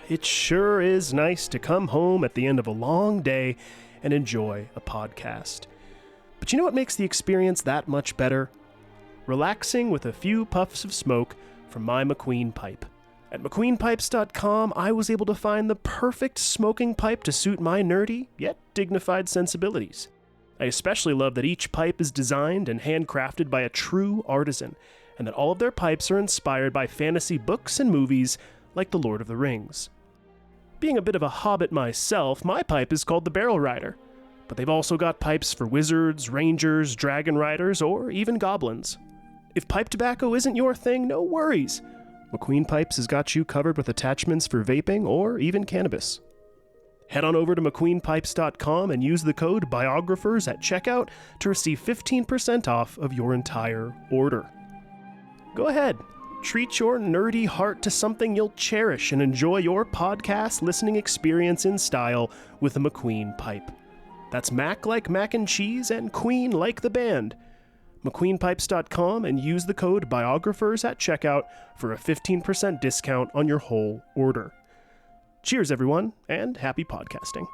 it sure is nice to come home at the end of a long day and enjoy a podcast. But you know what makes the experience that much better? Relaxing with a few puffs of smoke from my McQueen pipe. At McQueenPipes.com, I was able to find the perfect smoking pipe to suit my nerdy, yet dignified sensibilities. I especially love that each pipe is designed and handcrafted by a true artisan, and that all of their pipes are inspired by fantasy books and movies like The Lord of the Rings. Being a bit of a hobbit myself, my pipe is called the Barrel Rider, but they've also got pipes for wizards, rangers, dragon riders, or even goblins. If pipe tobacco isn't your thing, no worries. McQueen Pipes has got you covered with attachments for vaping or even cannabis. Head on over to McQueenPipes.com and use the code BIOGRAPHERS at checkout to receive 15% off of your entire order. Go ahead, treat your nerdy heart to something you'll cherish and enjoy your podcast listening experience in style with a McQueen pipe. That's Mac like mac and cheese and Queen like the band. McQueenPipes.com and use the code BIOGRAPHERS at checkout for a 15% discount on your whole order. Cheers, everyone, and happy podcasting.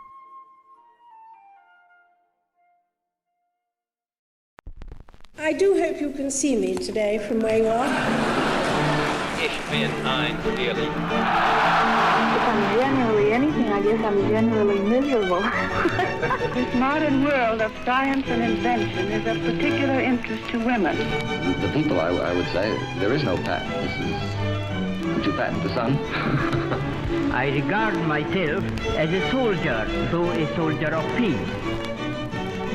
I do hope you can see me today from where you are. Ich bin ein Feeling. If I'm generally anything, I guess I'm generally miserable. This modern world of science and invention is of particular interest to women. The people, I would say, there is no patent. This is... Would you patent the sun? I regard myself as a soldier, though a soldier of peace.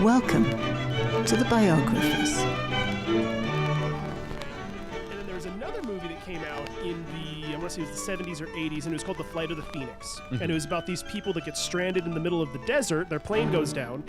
Welcome to the Biographers. And then there's another movie that came out in the, I want to say it was the 70s or 80s, and it was called The Flight of the Phoenix. Mm-hmm. And it was about these people that get stranded in the middle of the desert, their plane goes down.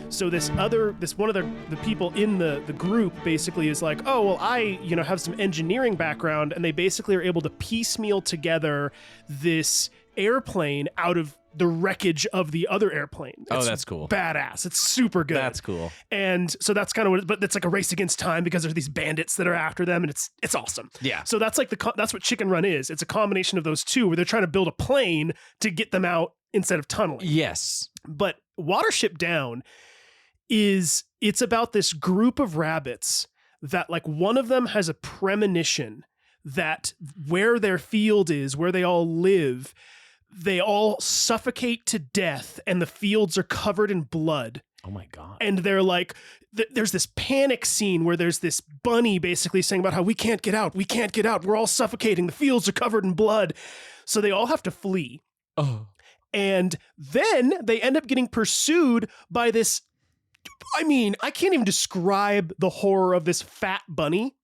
So this one of the people in the group basically is like, oh, well, I, have some engineering background, and they basically are able to piecemeal together this airplane out of the wreckage of the other airplane. Oh, that's cool. Badass. It's super good. That's cool. And so that's kind of what, but it's like a race against time because there's these bandits that are after them, and it's awesome. Yeah. So that's like that's what Chicken Run is. It's a combination of those two where they're trying to build a plane to get them out instead of tunneling. Yes. But Watership Down it's about this group of rabbits that like one of them has a premonition that where their field is, where they all live, they all suffocate to death and the fields are covered in blood. Oh my God. And they're like, there's this panic scene where there's this bunny basically saying about how we can't get out. We're all suffocating. The fields are covered in blood. So they all have to flee. Oh. And then they end up getting pursued by this. I mean, I can't even describe the horror of this fat bunny.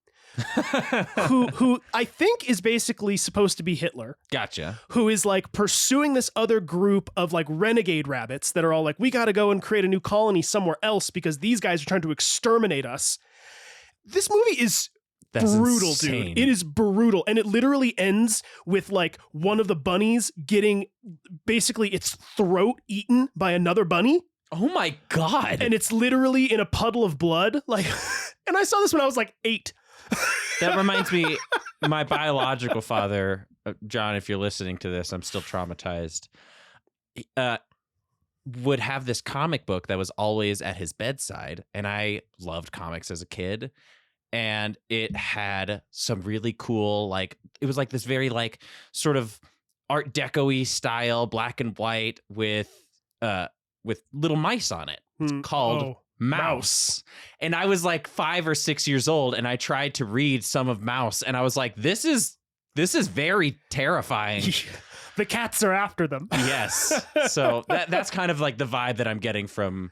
who I think is basically supposed to be Hitler. Gotcha. Who is like pursuing this other group of like renegade rabbits that are all like, we got to go and create a new colony somewhere else because these guys are trying to exterminate us. This movie is brutal, insane. Dude. It is brutal. And it literally ends with like one of the bunnies getting basically its throat eaten by another bunny. Oh my God. And it's literally in a puddle of blood. Like, and I saw this when I was like 8. That reminds me, my biological father, John, if you're listening to this, I'm still traumatized, would have this comic book that was always at his bedside. And I loved comics as a kid. And it had some really cool, like, it was like this very like sort of Art Deco-y style, black and white with little mice on it. It's called Mouse. And I was like 5 or 6 years old, and I tried to read some of Mouse, and I was like, this is very terrifying. The cats are after them. Yes. So that's kind of like the vibe that I'm getting from.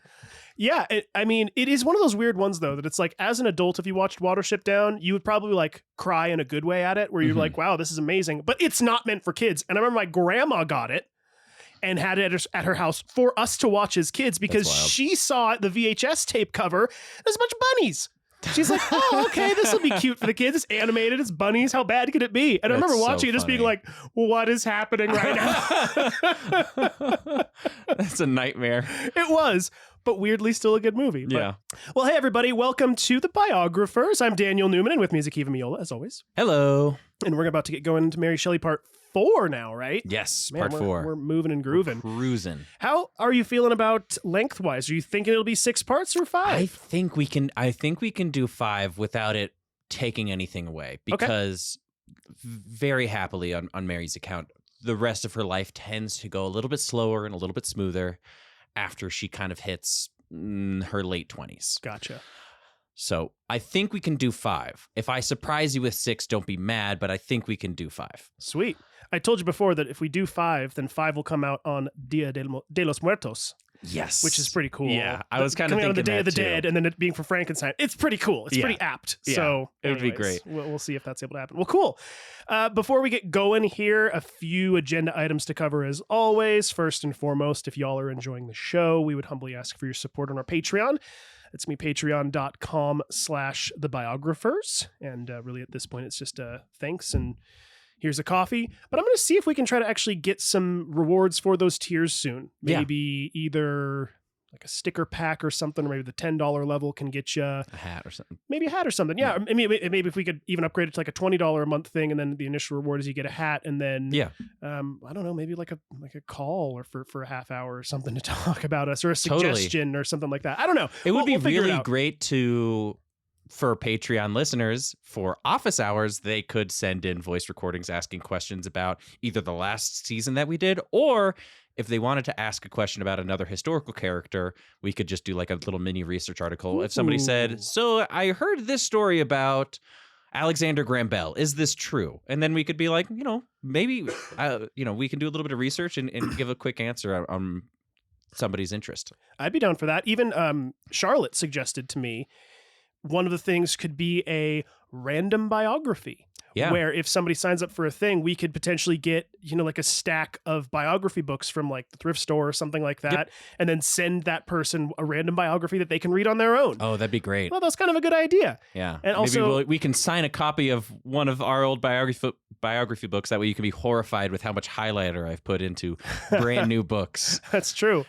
Yeah, I mean, it is one of those weird ones, though, that it's like, as an adult, if you watched Watership Down, you would probably like cry in a good way at it, where you're like, wow, this is amazing. But it's not meant for kids. And I remember my grandma got it and had it at her house for us to watch as kids because she saw the VHS tape cover. There's a bunch of bunnies. She's like, oh, okay, this will be cute for the kids. It's animated. It's bunnies. How bad could it be? And I remember watching it just being like, what is happening right now? That's a nightmare. It was, but weirdly still a good movie. Yeah. Well, hey, everybody. Welcome to The Biographers. I'm Daniel Newman, and with me is Akiva Miola, as always. Hello. And we're about to get going into Mary Shelley part 4 now, right? Yes, Man, part 4. We're moving and grooving. We're cruising. How are you feeling about lengthwise? Are you thinking it'll be 6 parts or 5? I think we can do 5 without it taking anything away, because very happily on Mary's account, the rest of her life tends to go a little bit slower and a little bit smoother after she kind of hits her late 20s. Gotcha. So I think we can do 5. If I surprise you with 6, don't be mad, but I think we can do 5. Sweet. I told you before that if we do 5, then 5 will come out on Dia de los Muertos. Yes. Which is pretty cool. Yeah, I was kind of thinking on the Day of the that, too. Dead, and then it being for Frankenstein. It's pretty cool. It's pretty apt. Yeah, So it would be anyways, great. We'll see if that's able to happen. Well, cool. Before we get going here, a few agenda items to cover as always. First and foremost, if y'all are enjoying the show, we would humbly ask for your support on our Patreon. It's me, patreon.com/thebiographers. And really at this point, it's just thanks and here's a coffee. But I'm going to see if we can try to actually get some rewards for those tiers soon. Maybe either like a sticker pack or something, or maybe the $10 level can get you a hat or something. Maybe a hat or something. Yeah. Maybe if we could even upgrade it to like a $20 a month thing, and then the initial reward is you get a hat, and then I don't know, maybe like a call or for a half hour or something to talk about us, or a suggestion or something like that. I don't know. It would be really it great for Patreon listeners, for office hours, they could send in voice recordings asking questions about either the last season that we did, or if they wanted to ask a question about another historical character, we could just do like a little mini research article. If somebody said, so I heard this story about Alexander Graham Bell, is this true? And then we could be like, maybe, we can do a little bit of research and give a quick answer on somebody's interest. I'd be down for that. Even Charlotte suggested to me, one of the things could be a random biography. Yeah. Where if somebody signs up for a thing, we could potentially get, like a stack of biography books from like the thrift store or something like that, and then send that person a random biography that they can read on their own. Oh, that'd be great. Well, that's kind of a good idea. Yeah. And also, maybe we can sign a copy of one of our old biography books. That way you can be horrified with how much highlighter I've put into brand new books. That's true.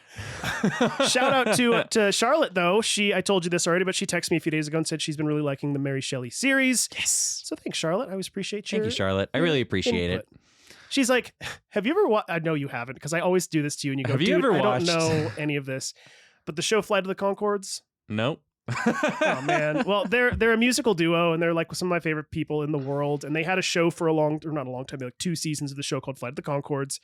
Shout out to Charlotte, though. I told you this already, but she texted me a few days ago and said she's been really liking the Mary Shelley series. Yes. So thanks, Charlotte. I always appreciate you. Thank you, Charlotte. I really appreciate it. She's like, have you ever watched? I know you haven't, because I always do this to you, and you go, have you ever watched? I don't know any of this. But the show Flight of the Conchords? Nope. Oh, man. Well, they're a musical duo, and they're like some of my favorite people in the world. And they had a show for not a long time, like 2 seasons of the show called Flight of the Conchords.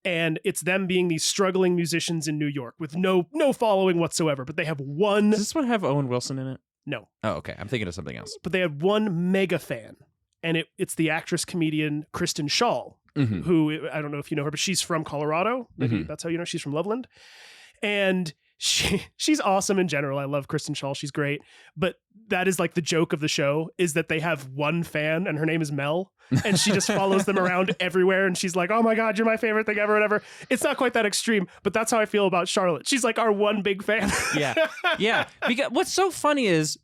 And it's them being these struggling musicians in New York with no following whatsoever. But they have one. Does this one have Owen Wilson in it? No. Oh, okay. I'm thinking of something else. But they had one mega fan. And it's the actress comedian Kristen Schaal, who, I don't know if you know her, but she's from Colorado. Maybe that's how you know. She's from Loveland. And she's awesome in general. I love Kristen Schaal. She's great. But that is like the joke of the show, is that they have one fan, and her name is Mel. And she just follows them around everywhere. And she's like, oh my God, you're my favorite thing ever, whatever. It's not quite that extreme, but that's how I feel about Charlotte. She's like our one big fan. Yeah. Because what's so funny is,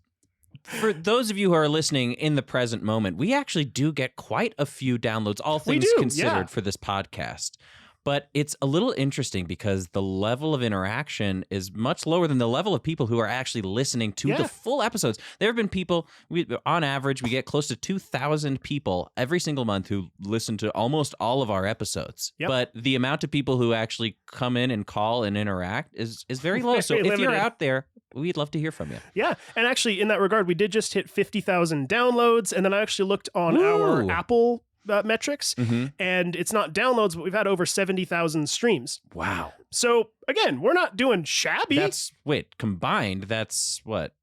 for those of you who are listening in the present moment, we actually do get quite a few downloads, all things considered, for this podcast. But it's a little interesting because the level of interaction is much lower than the level of people who are actually listening to the full episodes. There have been people, on average, we get close to 2,000 people every single month who listen to almost all of our episodes. Yep. But the amount of people who actually come in and call and interact is very low. So if you're out there, we'd love to hear from you. Yeah. And actually, in that regard, we did just hit 50,000 downloads. And then I actually looked on our Apple metrics, and it's not downloads, but we've had over 70,000 streams. Wow. So again, we're not doing shabby. Combined, that's what?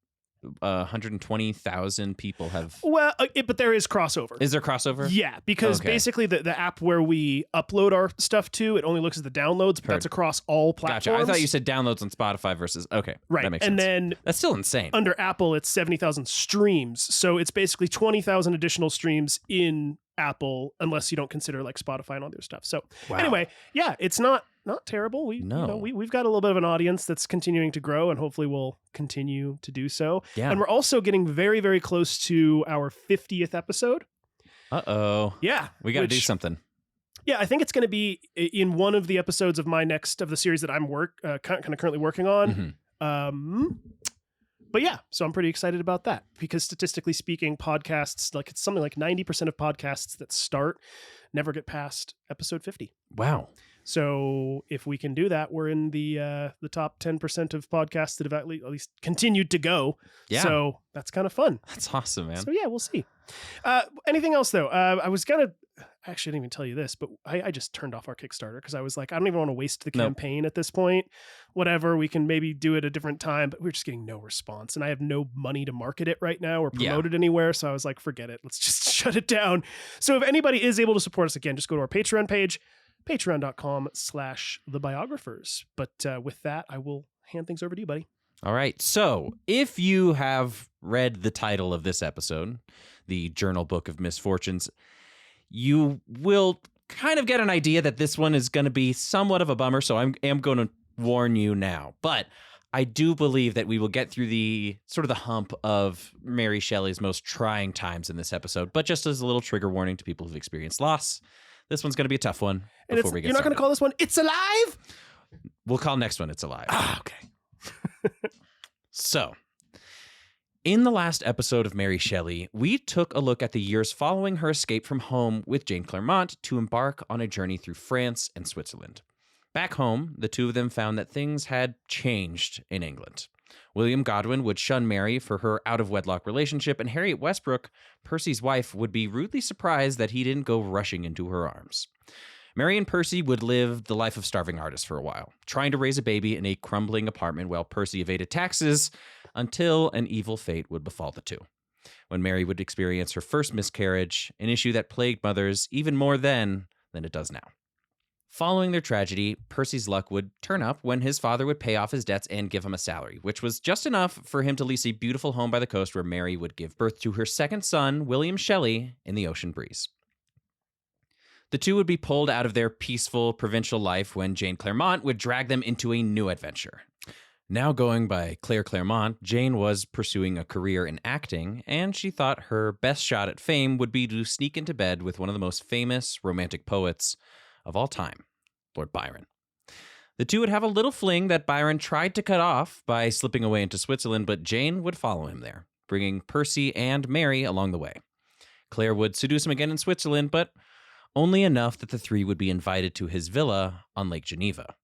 120,000 people have. Well, but there is crossover. Is there crossover? Yeah, because basically the app where we upload our stuff to, it only looks at the downloads, but that's across all platforms. Gotcha. I thought you said downloads on Spotify versus. Okay. Right. That makes and sense. then that's still insane. Under Apple, it's 70,000 streams. So it's basically 20,000 additional streams in Apple, unless you don't consider like Spotify and all their stuff. So anyway, yeah, it's not terrible. We've got a little bit of an audience that's continuing to grow, and hopefully we'll continue to do so. Yeah. And we're also getting very, very close to our 50th episode. Uh-oh. Yeah. We got to do something. Yeah, I think it's going to be in one of the episodes of the series that I'm currently working on. But yeah, so I'm pretty excited about that because statistically speaking, podcasts, like it's something like 90% of podcasts that start never get past episode 50. Wow. So if we can do that, we're in the top 10% of podcasts that have at least continued to go. Yeah. So that's kind of fun. That's awesome, man. So yeah, we'll see. Anything else though? I was gonna actually didn't even tell you this, but I just turned off our Kickstarter because I was like, I don't even want to waste the campaign at this point. Whatever, we can maybe do it a different time, but we're just getting no response, and I have no money to market it right now or promote it anywhere. So I was like, forget it. Let's just shut it down. So if anybody is able to support us again, just go to our Patreon page, patreon.com/thebiographers. But with that, I will hand things over to you, buddy. All right. So if you have read the title of this episode, the Journal Book of Misfortunes, you will kind of get an idea that this one is going to be somewhat of a bummer. So I am going to warn you now. But I do believe that we will get through the sort of the hump of Mary Shelley's most trying times in this episode. But just as a little trigger warning to people who've experienced loss, this one's going to be a tough one. And you're not going to call this one It's Alive? We'll call next one It's Alive. Ah, okay. So, in the last episode of Mary Shelley, we took a look at the years following her escape from home with Jane Clairmont to embark on a journey through France and Switzerland. Back home, the two of them found that things had changed in England. William Godwin would shun Mary for her out-of-wedlock relationship, and Harriet Westbrook, Percy's wife, would be rudely surprised that he didn't go rushing into her arms. Mary and Percy would live the life of starving artists for a while, trying to raise a baby in a crumbling apartment while Percy evaded taxes until an evil fate would befall the two. When Mary would experience her first miscarriage, an issue that plagued mothers even more then than it does now. Following their tragedy, Percy's luck would turn up when his father would pay off his debts and give him a salary, which was just enough for him to lease a beautiful home by the coast where Mary would give birth to her second son, William Shelley, in the ocean breeze. The two would be pulled out of their peaceful provincial life when Jane Clairmont would drag them into a new adventure. Now going by Claire Clairmont, Jane was pursuing a career in acting, and she thought her best shot at fame would be to sneak into bed with one of the most famous romantic poets of all time, Lord Byron. The two would have a little fling that Byron tried to cut off by slipping away into Switzerland, but Jane would follow him there, bringing Percy and Mary along the way. Claire would seduce him again in Switzerland, but only enough that the three would be invited to his villa on Lake Geneva.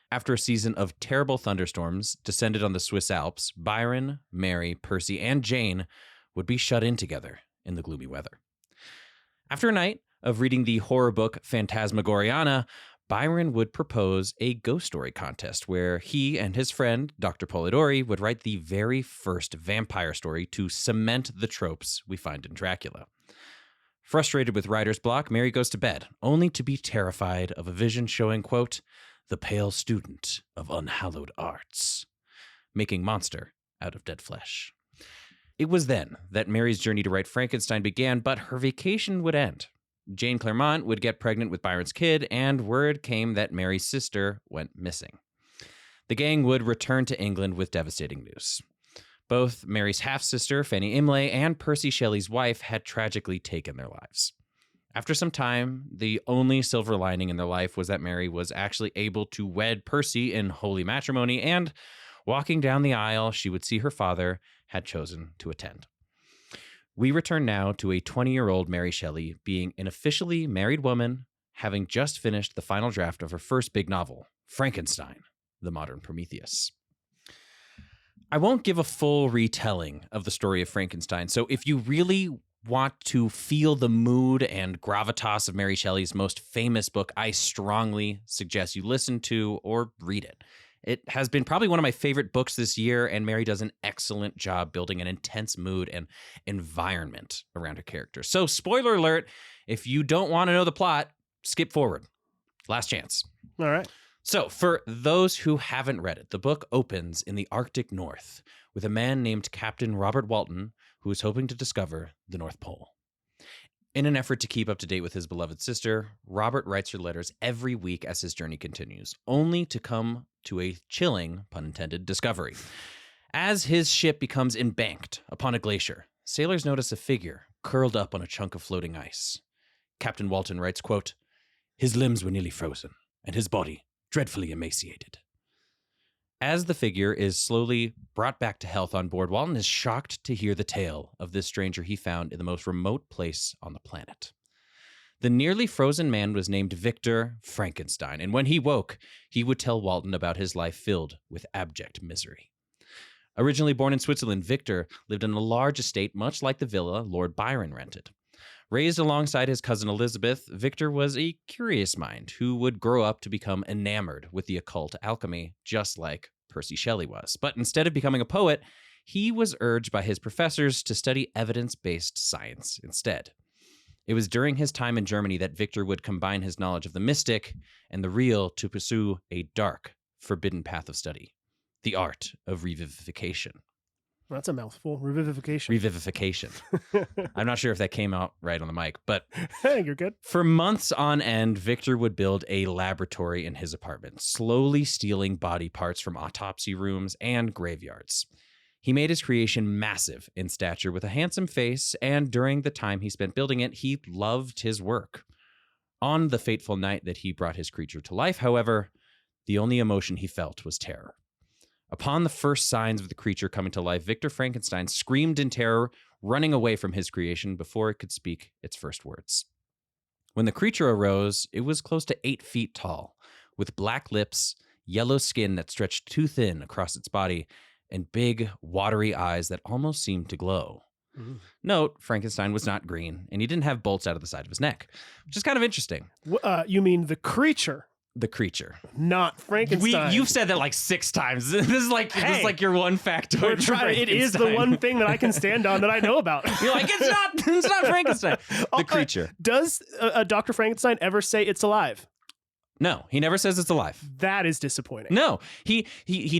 After a season of terrible thunderstorms descended on the Swiss Alps, Byron, Mary, Percy, and Jane would be shut in together in the gloomy weather. After a night of reading the horror book Phantasmagoriana, Byron would propose a ghost story contest where he and his friend, Dr. Polidori, would write the very first vampire story to cement the tropes we find in Dracula. Frustrated with writer's block, Mary goes to bed, only to be terrified of a vision showing, quote, the pale student of unhallowed arts, making monster out of dead flesh. It was then that Mary's journey to write Frankenstein began, but her vacation would end. Jane Clairmont would get pregnant with Byron's kid, and word came that Mary's sister went missing. The gang would return to England with devastating news. Both Mary's half-sister, Fanny Imlay, and Percy Shelley's wife had tragically taken their lives. After some time, the only silver lining in their life was that Mary was actually able to wed Percy in holy matrimony, and walking down the aisle, she would see her father had chosen to attend. We return now to a 20-year-old Mary Shelley being an officially married woman, having just finished the final draft of her first big novel, Frankenstein, the Modern Prometheus. I won't give a full retelling of the story of Frankenstein, so if you really want to feel the mood and gravitas of Mary Shelley's most famous book, I strongly suggest you listen to or read it. It has been probably one of my favorite books this year, and Mary does an excellent job building an intense mood and environment around her characters. So, spoiler alert, if you don't want to know the plot, skip forward. Last chance. All right. So, for those who haven't read it, the book opens in the Arctic North with a man named Captain Robert Walton who is hoping to discover the North Pole. In an effort to keep up to date with his beloved sister, Robert writes her letters every week as his journey continues, only to come to a chilling, pun intended, discovery. As his ship becomes embanked upon a glacier, sailors notice a figure curled up on a chunk of floating ice. Captain Walton writes, quote, his limbs were nearly frozen, and his body dreadfully emaciated. As the figure is slowly brought back to health on board, Walton is shocked to hear the tale of this stranger he found in the most remote place on the planet. The nearly frozen man was named Victor Frankenstein, and when he woke, he would tell Walton about his life filled with abject misery. Originally born in Switzerland, Victor lived in a large estate much like the villa Lord Byron rented. Raised alongside his cousin Elizabeth, Victor was a curious mind who would grow up to become enamored with the occult alchemy, just like Percy Shelley was. But instead of becoming a poet, he was urged by his professors to study evidence-based science instead. It was during his time in Germany that Victor would combine his knowledge of the mystic and the real to pursue a dark, forbidden path of study, the art of revivification. That's a mouthful. Revivification. Revivification. I'm not sure if that came out right on the mic, but you're good. For months on end, Victor would build a laboratory in his apartment, slowly stealing body parts from autopsy rooms and graveyards. He made his creation massive in stature with a handsome face, and during the time he spent building it, he loved his work. On the fateful night that he brought his creature to life, however, the only emotion he felt was terror. Upon the first signs of the creature coming to life, Victor Frankenstein screamed in terror, running away from his creation before it could speak its first words. When the creature arose, it was close to 8 feet tall, with black lips, yellow skin that stretched too thin across its body, and big, watery eyes that almost seemed to glow. Note, Frankenstein was not green, and he didn't have bolts out of the side of his neck, which is kind of interesting. You mean the creature? The creature, not Frankenstein. You've said that like 6 times. This is like your one factoid. It is the one thing that I can stand on that I know about. You're like, it's not Frankenstein. The creature. Does Dr. Frankenstein ever say it's alive? No, he never says it's alive. That is disappointing. No, he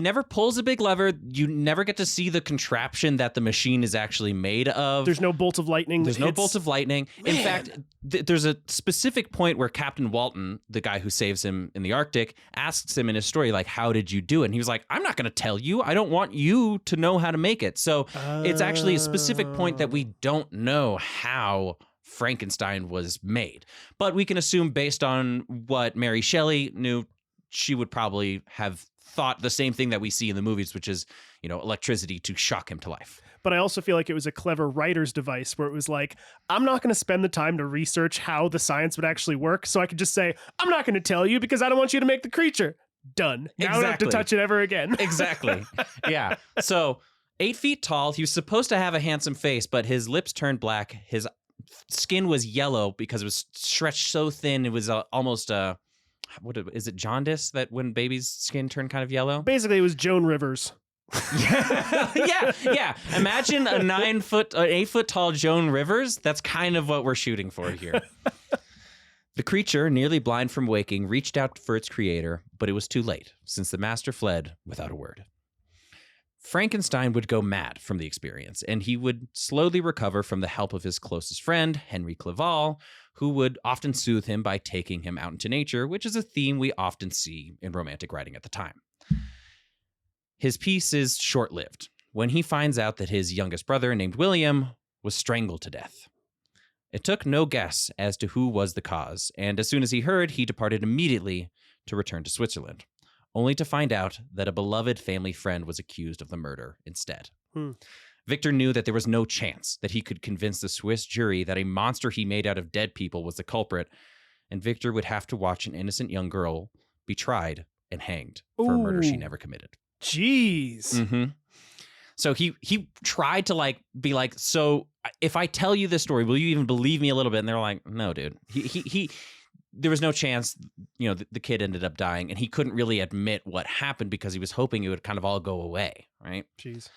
never pulls a big lever. You never get to see the contraption that the machine is actually made of. There's no bolt of lightning. There's no bolt of lightning. In fact, there's a specific point where Captain Walton, the guy who saves him in the Arctic, asks him in his story, like, how did you do it? And he was like, I'm not going to tell you. I don't want you to know how to make it. So it's actually a specific point that we don't know how Frankenstein was made. But we can assume, based on what Mary Shelley knew, she would probably have thought the same thing that we see in the movies, which is, electricity to shock him to life. But I also feel like it was a clever writer's device where it was like, I'm not going to spend the time to research how the science would actually work, so I could just say, I'm not going to tell you because I don't want you to make the creature. Done. Now I don't have to touch it ever again. Exactly. Yeah. So 8 feet tall, he was supposed to have a handsome face, but his lips turned black. His skin was yellow because it was stretched so thin. It was almost is it jaundice, that when babies' skin turn kind of yellow? Basically, it was Joan Rivers. yeah. Imagine an 8 foot tall Joan Rivers. That's kind of what we're shooting for here. The creature, nearly blind from waking, reached out for its creator, but it was too late, since the master fled without a word. Frankenstein would go mad from the experience, and he would slowly recover from the help of his closest friend, Henry Clerval, who would often soothe him by taking him out into nature, which is a theme we often see in romantic writing at the time. His peace is short-lived when he finds out that his youngest brother, named William, was strangled to death. It took no guess as to who was the cause, and as soon as he heard, he departed immediately to return to Switzerland, only to find out that a beloved family friend was accused of the murder instead. Victor knew that there was no chance that he could convince the Swiss jury that a monster he made out of dead people was the culprit, and Victor would have to watch an innocent young girl be tried and hanged for a murder she never committed. Jeez. Mm-hmm. So he tried to be like, so if I tell you this story, will you even believe me a little bit? And they're like, no, dude. He there was no chance. The kid ended up dying, and he couldn't really admit what happened because he was hoping it would kind of all go away, right? Jeez.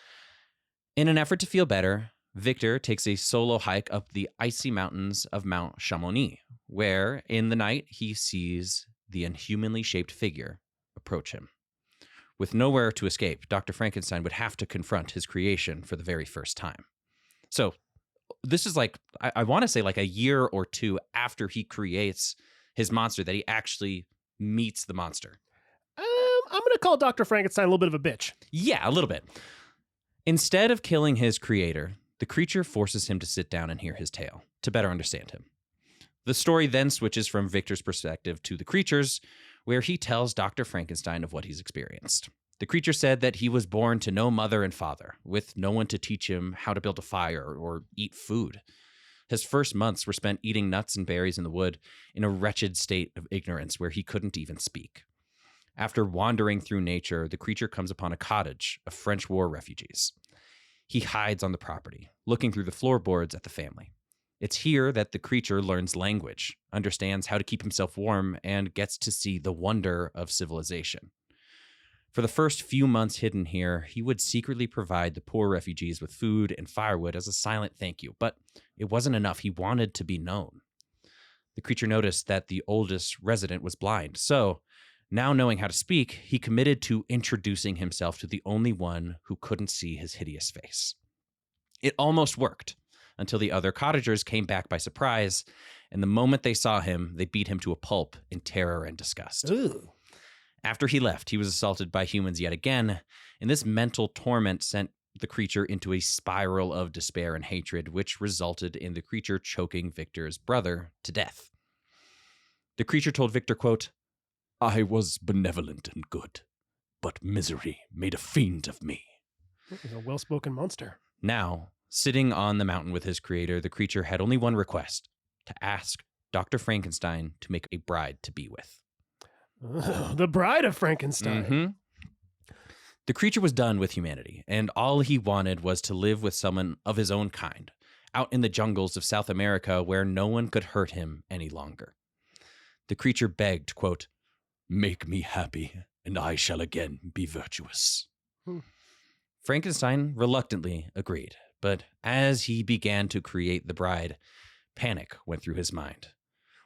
In an effort to feel better, Victor takes a solo hike up the icy mountains of Mount Chamonix, where in the night he sees the inhumanly shaped figure approach him. With nowhere to escape, Dr. Frankenstein would have to confront his creation for the very first time. So this is I want to say a year or two after he creates his monster that he actually meets the monster. I'm going to call Dr. Frankenstein a little bit of a bitch. Yeah, a little bit. Instead of killing his creator, the creature forces him to sit down and hear his tale to better understand him. The story then switches from Victor's perspective to the creature's, where he tells Dr. Frankenstein of what he's experienced. The creature said that he was born to no mother and father, with no one to teach him how to build a fire or eat food. His first months were spent eating nuts and berries in the wood in a wretched state of ignorance where he couldn't even speak. After wandering through nature, the creature comes upon a cottage of French war refugees. He hides on the property, looking through the floorboards at the family. It's here that the creature learns language, understands how to keep himself warm, and gets to see the wonder of civilization. For the first few months hidden here, he would secretly provide the poor refugees with food and firewood as a silent thank you, but it wasn't enough. He wanted to be known. The creature noticed that the oldest resident was blind, so, now knowing how to speak, he committed to introducing himself to the only one who couldn't see his hideous face. It almost worked, until the other cottagers came back by surprise, and the moment they saw him, they beat him to a pulp in terror and disgust. Ooh. After he left, he was assaulted by humans yet again, and this mental torment sent the creature into a spiral of despair and hatred, which resulted in the creature choking Victor's brother to death. The creature told Victor, quote, "I was benevolent and good, but misery made a fiend of me." He's a well-spoken monster. Now, sitting on the mountain with his creator, the creature had only one request: to ask Dr. Frankenstein to make a bride to be with. The Bride of Frankenstein. Mm-hmm. The creature was done with humanity, and all he wanted was to live with someone of his own kind, out in the jungles of South America where no one could hurt him any longer. The creature begged, quote, "Make me happy, and I shall again be virtuous." Frankenstein reluctantly agreed, but as he began to create the bride, panic went through his mind.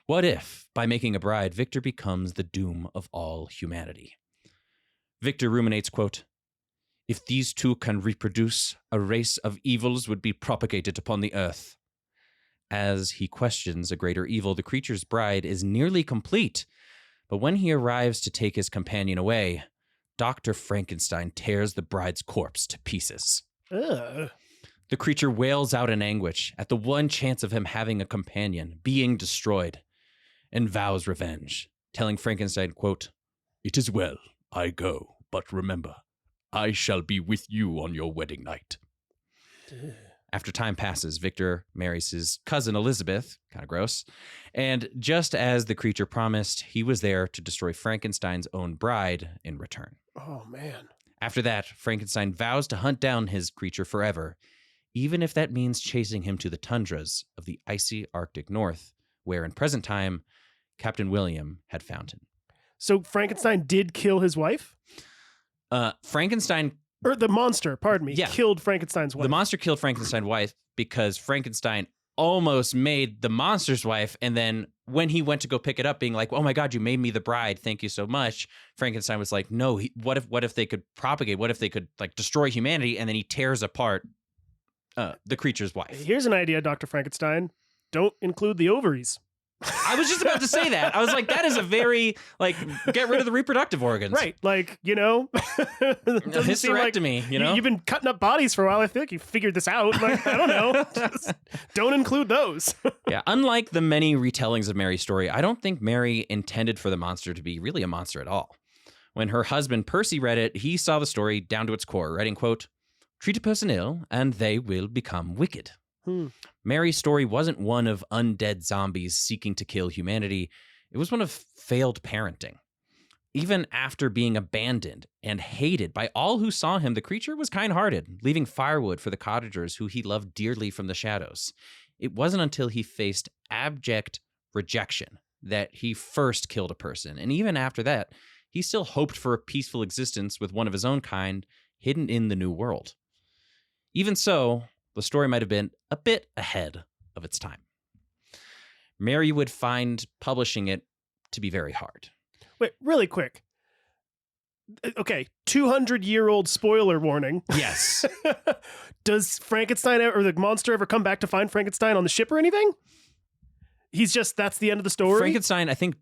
What if, by making a bride, Victor becomes the doom of all humanity? Victor ruminates, quote, "If these two can reproduce, a race of evils would be propagated upon the earth." As he questions a greater evil, the creature's bride is nearly complete, but when he arrives to take his companion away, Dr. Frankenstein tears the bride's corpse to pieces. Ugh. The creature wails out in anguish at the one chance of him having a companion being destroyed, and vows revenge, telling Frankenstein, quote, "It is well, I go, but remember, I shall be with you on your wedding night." After time passes, Victor marries his cousin Elizabeth, kind of gross, and just as the creature promised, he was there to destroy Frankenstein's own bride in return. Oh, man. After that, Frankenstein vows to hunt down his creature forever, even if that means chasing him to the tundras of the icy Arctic North, where in present time, Captain William had found him. So Frankenstein did kill his wife? Frankenstein... Or the monster, pardon me, Yeah. killed Frankenstein's wife. The monster killed Frankenstein's wife because Frankenstein almost made the monster's wife, and then when he went to go pick it up, being like, "Oh my God, you made me the bride, thank you so much," Frankenstein was like, "No, what if they could propagate? What if they could like destroy humanity?" And then he tears apart the creature's wife. Here's an idea, Dr. Frankenstein. Don't include the ovaries. I was just about to say that. I was like, that is a very, like, get rid of the reproductive organs. Right. Like, Hysterectomy, You've been cutting up bodies for a while. I feel like you figured this out. Like, I don't know. Just don't include those. Yeah. Unlike the many retellings of Mary's story, I don't think Mary intended for the monster to be really a monster at all. When her husband Percy read it, he saw the story down to its core, writing, quote, "Treat a person ill, and they will become wicked." Mary's story wasn't one of undead zombies seeking to kill humanity. It was one of failed parenting. Even after being abandoned and hated by all who saw him, the creature was kind-hearted, leaving firewood for the cottagers who he loved dearly from the shadows. It wasn't until he faced abject rejection that he first killed a person. And even after that, he still hoped for a peaceful existence with one of his own kind hidden in the New World. Even so, the story might have been a bit ahead of its time. Mary would find publishing it to be very hard. Wait, really quick. Okay, 200-year-old spoiler warning. Yes. Does Frankenstein or the monster ever come back to find Frankenstein on the ship or anything? That's the end of the story? Frankenstein, I think,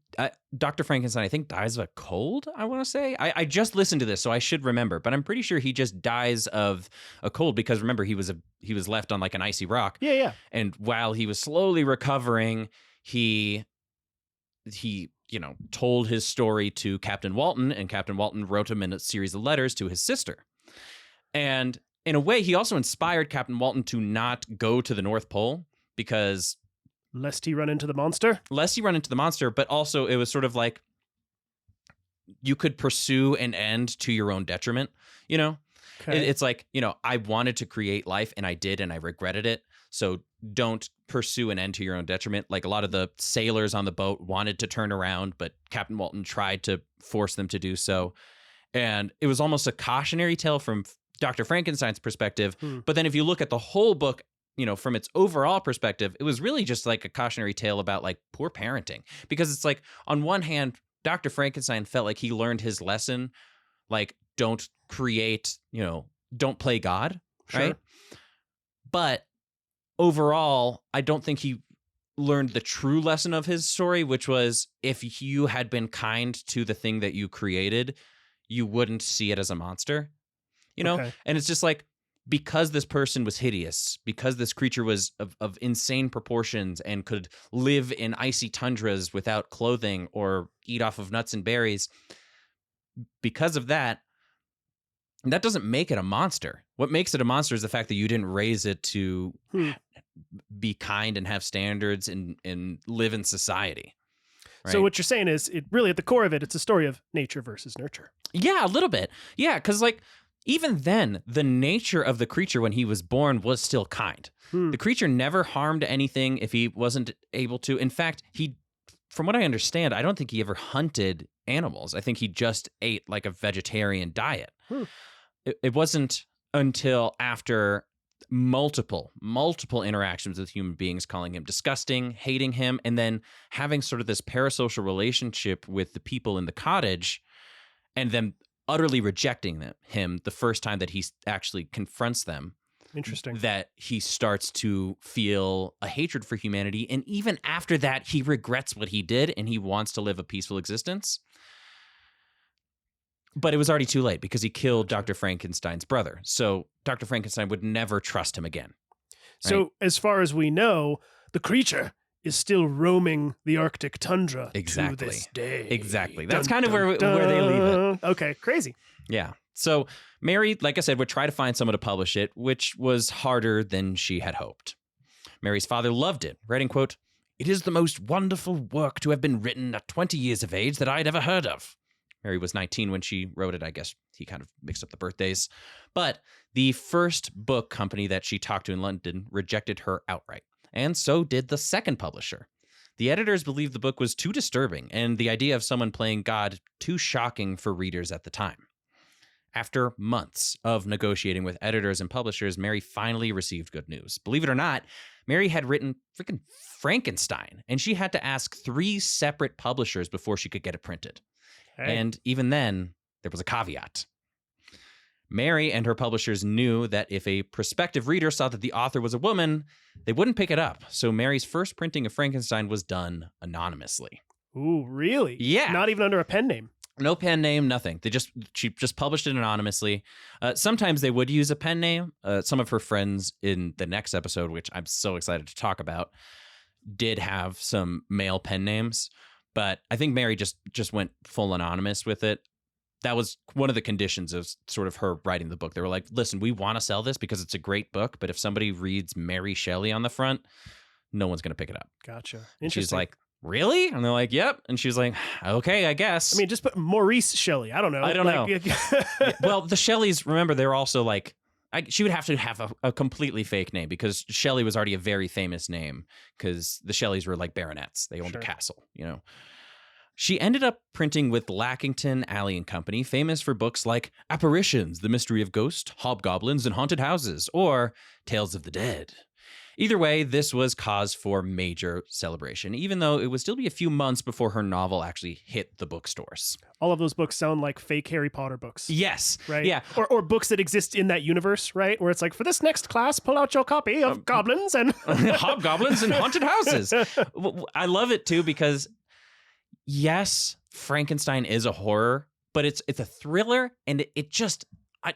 Dr. Frankenstein, I think, dies of a cold, I want to say. I just listened to this, so I should remember, but I'm pretty sure he just dies of a cold because, remember, he was left on like an icy rock. Yeah. And while he was slowly recovering, he told his story to Captain Walton, and Captain Walton wrote him in a series of letters to his sister. And in a way, he also inspired Captain Walton to not go to the North Pole because... Lest he run into the monster? But also it was sort of like you could pursue an end to your own detriment, Okay. It's like, I wanted to create life and I did and I regretted it. So don't pursue an end to your own detriment. Like a lot of the sailors on the boat wanted to turn around, but Captain Walton tried to force them to do so. And it was almost a cautionary tale from Dr. Frankenstein's perspective. But then if you look at the whole book, from its overall perspective, it was really just like a cautionary tale about like poor parenting. Because it's like, on one hand, Dr. Frankenstein felt like he learned his lesson, like don't create, don't play God, right? But overall, I don't think he learned the true lesson of his story, which was if you had been kind to the thing that you created, you wouldn't see it as a monster, Okay. And it's just like, because this person was hideous, because this creature was of insane proportions and could live in icy tundras without clothing or eat off of nuts and berries, because of that doesn't make it a monster. What makes it a monster is the fact that you didn't raise it to be kind and have standards and live in society. Right? So what you're saying is, it really at the core of it, it's a story of nature versus nurture. Yeah, a little bit. Yeah, because like even then, the nature of the creature when he was born was still kind. The creature never harmed anything if he wasn't able to. In fact, from what I understand, I don't think he ever hunted animals. I think he just ate like a vegetarian diet. It wasn't until after multiple interactions with human beings calling him disgusting, hating him, and then having sort of this parasocial relationship with the people in the cottage, and then utterly rejecting him the first time that he actually confronts them. Interesting. That he starts to feel a hatred for humanity. And even after that, he regrets what he did and he wants to live a peaceful existence. But it was already too late because he killed Dr. Frankenstein's brother. So Dr. Frankenstein would never trust him again. Right? So as far as we know, the creature is still roaming the Arctic tundra to this day. Exactly. That's kind of where they leave it. Okay, crazy. Yeah. So Mary, like I said, would try to find someone to publish it, which was harder than she had hoped. Mary's father loved it, writing, quote, "It is the most wonderful work to have been written at 20 years of age that I had ever heard of." Mary was 19 when she wrote it. I guess he kind of mixed up the birthdays. But the first book company that she talked to in London rejected her outright. And so did the second publisher. The editors believed the book was too disturbing and the idea of someone playing God too shocking for readers at the time. After months of negotiating with editors and publishers, Mary finally received good news. Believe it or not, Mary had written freaking Frankenstein, and she had to ask 3 separate publishers before she could get it printed. Hey. And even then, there was a caveat. Mary and her publishers knew that if a prospective reader saw that the author was a woman, they wouldn't pick it up. So Mary's first printing of Frankenstein was done anonymously. Ooh, really? Yeah. Not even under a pen name. No pen name, nothing. She just published it anonymously. Sometimes they would use a pen name. Some of her friends in the next episode, which I'm so excited to talk about, did have some male pen names. But I think Mary just went full anonymous with it. That was one of the conditions of sort of her writing the book. They were like, listen, we want to sell this because it's a great book, but if somebody reads Mary Shelley on the front, no one's going to pick it up. Gotcha. And she's like, really? And they're like, yep. And she's like, okay, I guess. I mean, just put Maurice Shelley. I don't know. I don't know. Well, the Shelleys, remember, they're also like, she would have to have a completely fake name because Shelley was already a very famous name because the Shelleys were like baronets. They owned a castle, you know. She ended up printing with Lackington, Alley & Company, famous for books like Apparitions, The Mystery of Ghosts, Hobgoblins, and Haunted Houses, or Tales of the Dead. Either way, this was cause for major celebration, even though it would still be a few months before her novel actually hit the bookstores. All of those books sound like fake Harry Potter books. Yes. Right? Yeah. Or books that exist in that universe, right? Where it's like, for this next class, pull out your copy of Goblins and... Hobgoblins and Haunted Houses. I love it, too, because... yes, Frankenstein is a horror, but it's a thriller, and it just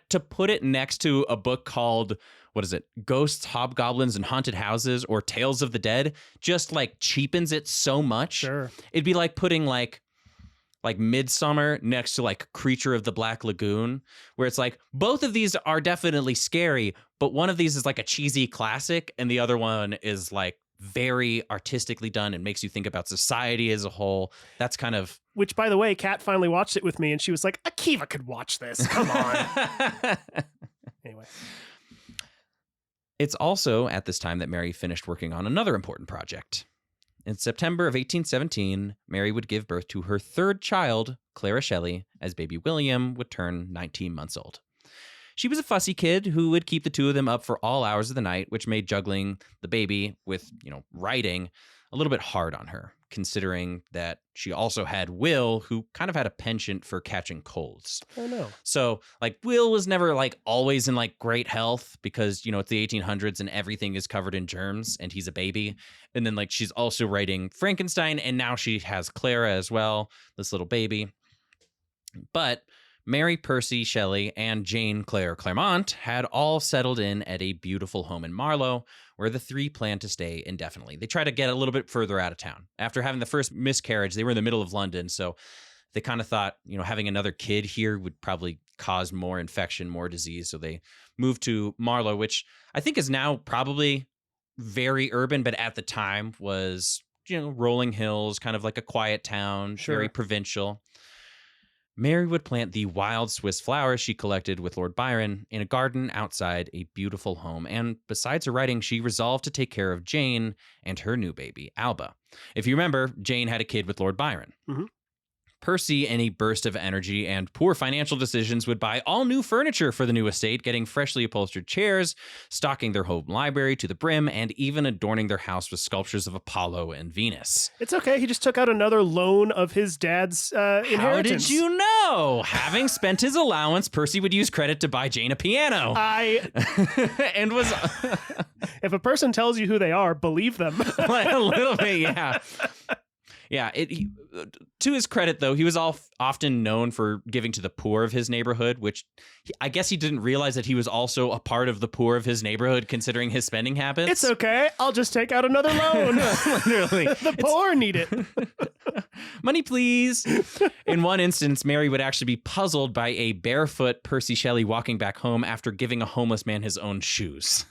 to put it next to a book called, what is it, Ghosts, Hobgoblins, and Haunted Houses, or Tales of the Dead, just like cheapens it so much. Sure. It'd be like putting like like Midsummer next to like Creature of the Black Lagoon, where it's like both of these are definitely scary, but one of these is like a cheesy classic and the other one is like very artistically done and makes you think about society as a whole. That's kind of... Which, by the way, Kat finally watched it with me and she was like, Akiva could watch this. Come on. Anyway. It's also at this time that Mary finished working on another important project. In September of 1817, Mary would give birth to her third child, Clara Shelley, as baby William would turn 19 months old. She was a fussy kid who would keep the two of them up for all hours of the night, which made juggling the baby with, writing a little bit hard on her, considering that she also had Will, who kind of had a penchant for catching colds. Oh, no. So, like, Will was never, like, always in, like, great health because, it's the 1800s and everything is covered in germs and he's a baby. And then, like, she's also writing Frankenstein and now she has Clara as well, this little baby. But Mary Percy Shelley and Jane Claire Claremont had all settled in at a beautiful home in Marlow, where the three planned to stay indefinitely. They tried to get a little bit further out of town. After having the first miscarriage, they were in the middle of London, so they kind of thought, having another kid here would probably cause more infection, more disease, so they moved to Marlow, which I think is now probably very urban, but at the time was, rolling hills, kind of like a quiet town, Sure. Very provincial. Mary would plant the wild Swiss flowers she collected with Lord Byron in a garden outside a beautiful home. And besides her writing, she resolved to take care of Jane and her new baby, Alba. If you remember, Jane had a kid with Lord Byron. Mm-hmm. Percy, in a burst of energy and poor financial decisions, would buy all new furniture for the new estate, getting freshly upholstered chairs, stocking their home library to the brim, and even adorning their house with sculptures of Apollo and Venus. It's okay. He just took out another loan of his dad's inheritance. How did you know? Having spent his allowance, Percy would use credit to buy Jane a piano. And was... If a person tells you who they are, believe them. Like, a little bit, yeah. Yeah, to his credit, though, he was often known for giving to the poor of his neighborhood, which I guess he didn't realize that he was also a part of the poor of his neighborhood, considering his spending habits. It's okay. I'll just take out another loan. Literally. The poor need it. Money, please. In one instance, Mary would actually be puzzled by a barefoot Percy Shelley walking back home after giving a homeless man his own shoes.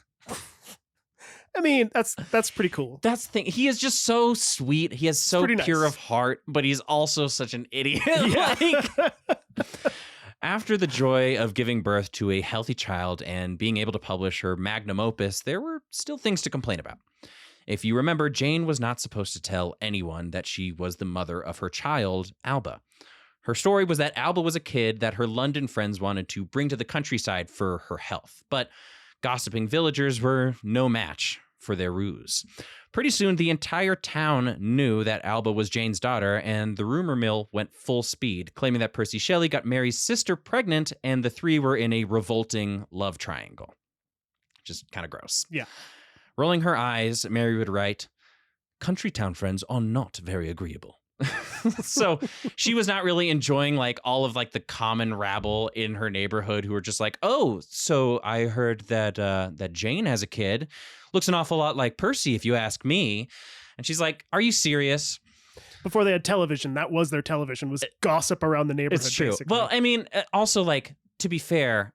I mean, that's pretty cool. That's the thing. He is just so sweet. He is so pure nice of heart, but he's also such an idiot. Yeah. After the joy of giving birth to a healthy child and being able to publish her magnum opus, there were still things to complain about. If you remember, Jane was not supposed to tell anyone that she was the mother of her child, Alba. Her story was that Alba was a kid that her London friends wanted to bring to the countryside for her health, but gossiping villagers were no match for their ruse. Pretty soon, the entire town knew that Alba was Jane's daughter, and the rumor mill went full speed, claiming that Percy Shelley got Mary's sister pregnant, and the three were in a revolting love triangle. Just kind of gross. Yeah. Rolling her eyes, Mary would write, "Country town friends are not very agreeable." So she was not really enjoying like all of like the common rabble in her neighborhood who were just like, "Oh, so I heard that that Jane has a kid. Looks an awful lot like Percy, if you ask me." And she's like, "Are you serious?" Before they had television, that was their television, was gossip around the neighborhood. It's true. Basically. Well, I mean, also like, to be fair,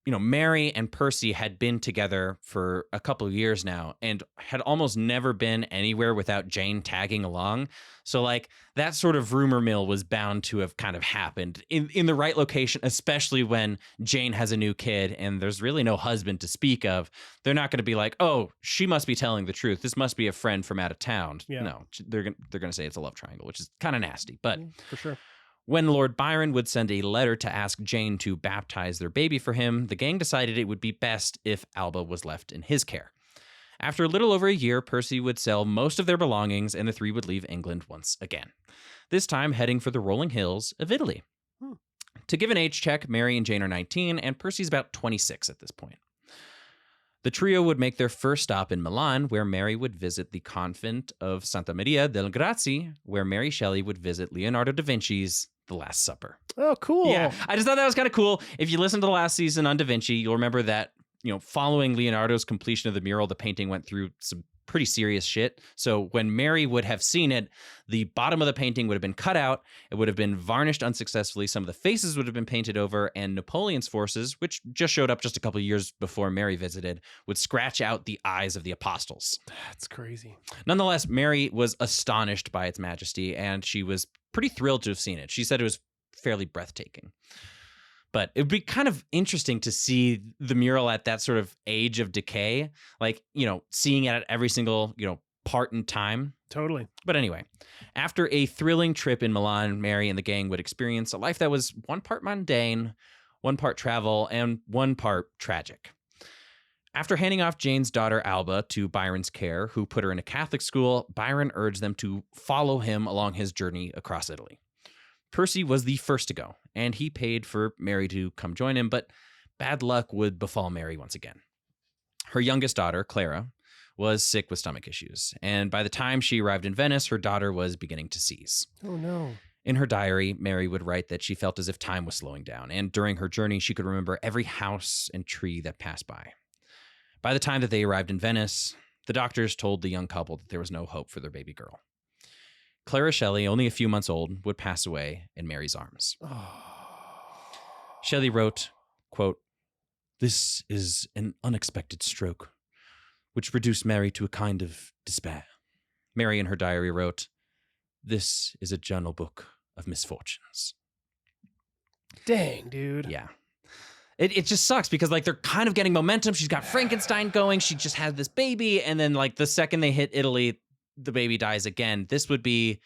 Mary and Percy had been together for a couple of years now and had almost never been anywhere without Jane tagging along. So like that sort of rumor mill was bound to have kind of happened in the right location, especially when Jane has a new kid and there's really no husband to speak of. They're not going to be like, "Oh, she must be telling the truth. This must be a friend from out of town." Yeah. No, they're going to say it's a love triangle, which is kind of nasty, but for sure. When Lord Byron would send a letter to ask Jane to baptize their baby for him, the gang decided it would be best if Alba was left in his care. After a little over a year, Percy would sell most of their belongings and the three would leave England once again, this time heading for the rolling hills of Italy. To give an age check, Mary and Jane are 19 and Percy's about 26 at this point. The trio would make their first stop in Milan, where Mary would visit the convent of Santa Maria del Grazie, where Mary Shelley would visit Leonardo da Vinci's The Last Supper. Oh, cool. Yeah, I just thought that was kind of cool. If you listen to the last season on Da Vinci, you'll remember that, following Leonardo's completion of the mural, the painting went through some pretty serious shit. So when Mary would have seen it, the bottom of the painting would have been cut out. It would have been varnished unsuccessfully. Some of the faces would have been painted over, and Napoleon's forces, which just showed up just a couple of years before Mary visited, would scratch out the eyes of the apostles. That's crazy. Nonetheless, Mary was astonished by its majesty, and she was pretty thrilled to have seen it. She said it was fairly breathtaking. But it would be kind of interesting to see the mural at that sort of age of decay, like, seeing it at every single, part in time. Totally. But anyway, after a thrilling trip in Milan, Mary and the gang would experience a life that was one part mundane, one part travel, and one part tragic. After handing off Jane's daughter Alba to Byron's care, who put her in a Catholic school, Byron urged them to follow him along his journey across Italy. Percy was the first to go, and he paid for Mary to come join him, but bad luck would befall Mary once again. Her youngest daughter, Clara, was sick with stomach issues, and by the time she arrived in Venice, her daughter was beginning to seize. Oh, no. In her diary, Mary would write that she felt as if time was slowing down, and during her journey, she could remember every house and tree that passed by. By the time that they arrived in Venice, the doctors told the young couple that there was no hope for their baby girl. Mary Shelley, only a few months old, would pass away in Mary's arms. Shelley wrote, quote, "This is an unexpected stroke, which reduced Mary to a kind of despair." Mary in her diary wrote, "This is a journal book of misfortunes." Dang, dude. Yeah. It just sucks because, like, they're kind of getting momentum. She's got Frankenstein going. She just had this baby. And then, like, the second they hit Italy, the baby dies again. This would be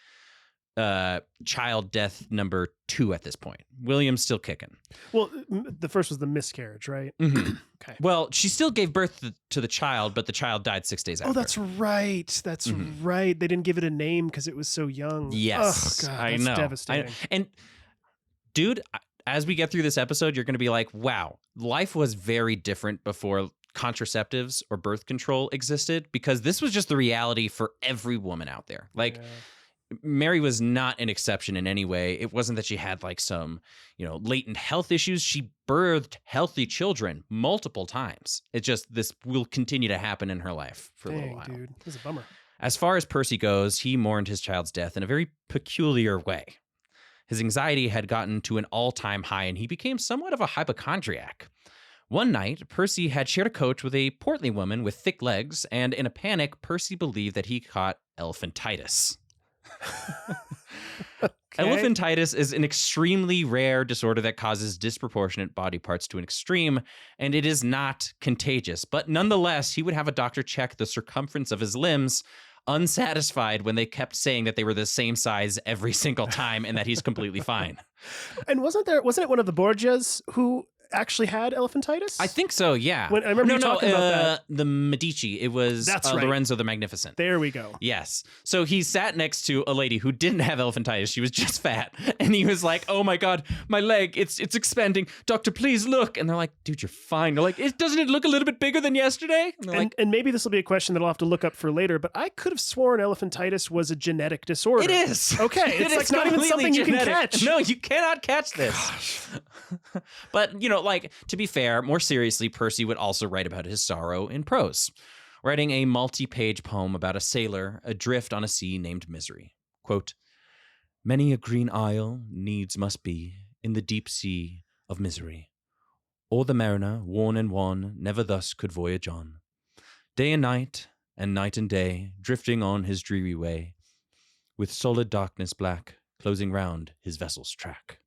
child death number 2 at this point. William's still kicking. Well, the first was the miscarriage, right? Mm-hmm. Okay. Well, she still gave birth to the child, but the child died 6 days after. Oh, that's right. That's right. They didn't give it a name because it was so young. Yes. Oh, God, I that's know. devastating. And, dude, as we get through this episode, you're going to be like, wow, life was very different before contraceptives or birth control existed, because this was just the reality for every woman out there. Like, Mary was not an exception in any way. It wasn't that she had like some, latent health issues. She birthed healthy children multiple times. It's just this will continue to happen in her life for a little while. Dude, this is a bummer. As far as Percy goes, he mourned his child's death in a very peculiar way. His anxiety had gotten to an all-time high, and he became somewhat of a hypochondriac. One night, Percy had shared a coach with a portly woman with thick legs, and in a panic, Percy believed that he caught elephantitis. Okay. Elephantitis is an extremely rare disorder that causes disproportionate body parts to an extreme, and it is not contagious. But nonetheless, he would have a doctor check the circumference of his limbs, unsatisfied when they kept saying that they were the same size every single time and that he's completely fine. And wasn't it one of the Borgias who actually had elephantitis? I think so, yeah. I remember you talking about that. The Medici. It was That's right. Lorenzo the Magnificent. There we go. Yes. So he sat next to a lady who didn't have elephantitis. She was just fat. And he was like, "Oh my God, my leg, it's expanding. Doctor, please look." And they're like, "Dude, you're fine." They're like, "Doesn't it look a little bit bigger than yesterday?" And maybe this will be a question that I'll have to look up for later, but I could have sworn elephantitis was a genetic disorder. It is. Okay. It's like not even something genetic. You can catch. No, you cannot catch this. But, to be fair, more seriously, Percy would also write about his sorrow in prose, writing a multi-page poem about a sailor adrift on a sea named Misery. Quote, "Many a green isle needs must be in the deep sea of misery, or the mariner, worn and wan, never thus could voyage on. Day and night and day, drifting on his dreary way, with solid darkness black closing round his vessel's track."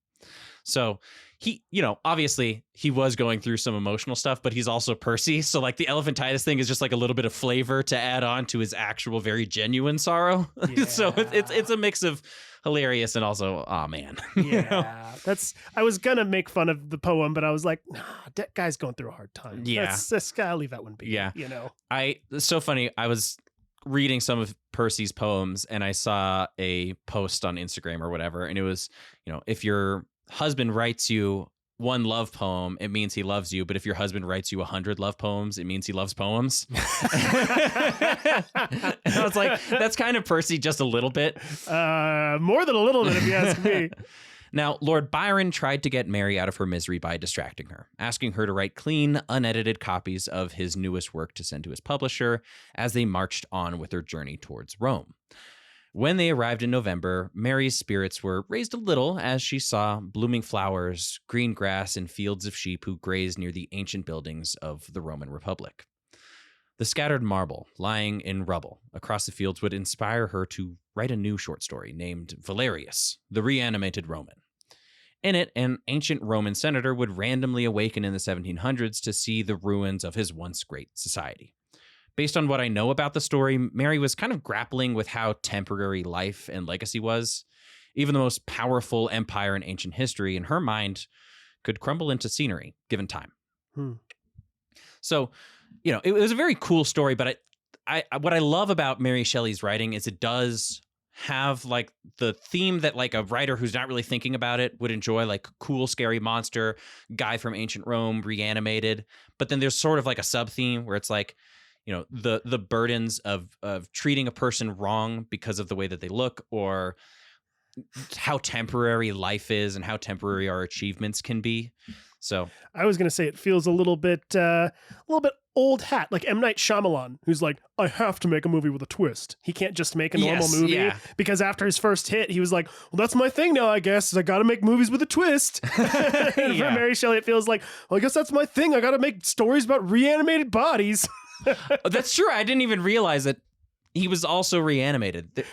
So he, obviously he was going through some emotional stuff, but he's also Percy. So like the elephantitis thing is just like a little bit of flavor to add on to his actual very genuine sorrow. Yeah. So it's a mix of hilarious and also, oh man. Yeah. I was going to make fun of the poem, but I was like, nah, that guy's going through a hard time. Yeah. This guy, leave that one be. Yeah. It's so funny. I was reading some of Percy's poems and I saw a post on Instagram or whatever. And it was, if your husband writes you one love poem, it means he loves you. But if your husband writes you 100 love poems, it means he loves poems. And I was like, that's kind of Percy just a little bit. More than a little bit, if you ask me. Now, Lord Byron tried to get Mary out of her misery by distracting her, asking her to write clean, unedited copies of his newest work to send to his publisher as they marched on with their journey towards Rome. When they arrived in November, Mary's spirits were raised a little as she saw blooming flowers, green grass, and fields of sheep who grazed near the ancient buildings of the Roman Republic. The scattered marble lying in rubble across the fields would inspire her to write a new short story named Valerius, the Reanimated Roman. In it, an ancient Roman senator would randomly awaken in the 1700s to see the ruins of his once great society. Based on what I know about the story, Mary was kind of grappling with how temporary life and legacy was. Even the most powerful empire in ancient history, in her mind, could crumble into scenery given time. So, it was a very cool story, but what I love about Mary Shelley's writing is it does have like the theme that like a writer who's not really thinking about it would enjoy, like cool, scary monster, guy from ancient Rome, reanimated. But then there's sort of like a sub theme where it's like, the burdens of treating a person wrong because of the way that they look, or how temporary life is and how temporary our achievements can be. So I was going to say it feels a little bit old hat, like M. Night Shyamalan, who's like, I have to make a movie with a twist. He can't just make a normal movie because after his first hit, he was like, well, that's my thing now, I guess. I got to make movies with a twist. For Mary Shelley, it feels like, well, I guess that's my thing. I got to make stories about reanimated bodies. That's true. I didn't even realize that he was also reanimated.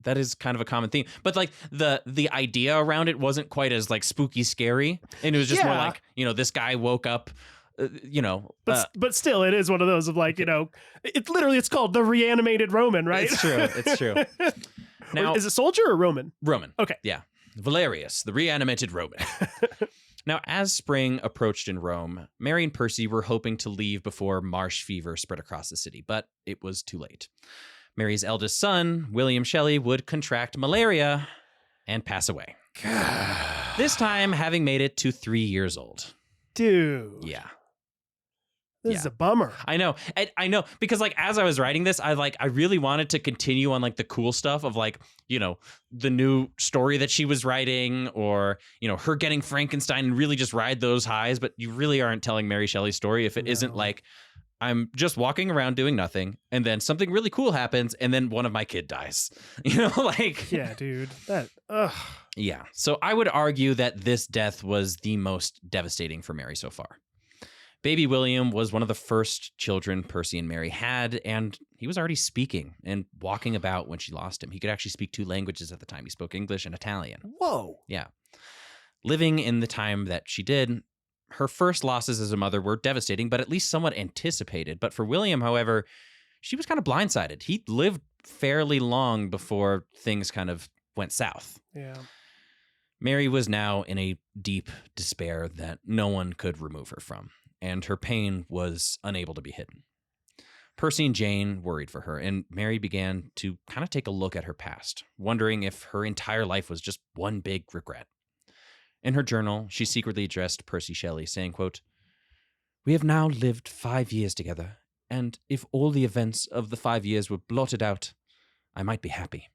That is kind of a common theme, but like the idea around it wasn't quite as like spooky scary, and it was just more like, this guy woke up, but still, it is one of those of like, it's called the Reanimated Roman, right? It's true. Now, is it soldier or Roman? Roman. Okay. Yeah. Valerius, the Reanimated Roman. Now, as spring approached in Rome, Mary and Percy were hoping to leave before marsh fever spread across the city, but it was too late. Mary's eldest son, William Shelley, would contract malaria and pass away. This time having made it to 3 years old. Dude. Yeah. This is a bummer. I know. I know, because like as I was writing this, I really wanted to continue on like the cool stuff of like, the new story that she was writing, or, her getting Frankenstein, and really just ride those highs. But you really aren't telling Mary Shelley's story if it isn't like, I'm just walking around doing nothing, and then something really cool happens, and then one of my kid dies. Yeah, dude. Yeah. So I would argue that this death was the most devastating for Mary so far. Baby William was one of the first children Percy and Mary had, and he was already speaking and walking about when she lost him. He could actually speak 2 languages at the time. He spoke English and Italian. Whoa. Yeah. Living in the time that she did, her first losses as a mother were devastating, but at least somewhat anticipated. But for William, however, she was kind of blindsided. He lived fairly long before things kind of went south. Yeah. Mary was now in a deep despair that no one could remove her from, and her pain was unable to be hidden. Percy and Jane worried for her, and Mary began to kind of take a look at her past, wondering if her entire life was just one big regret. In her journal, she secretly addressed Percy Shelley, saying, quote, "We have now lived 5 years together, and if all the events of the 5 years were blotted out, I might be happy."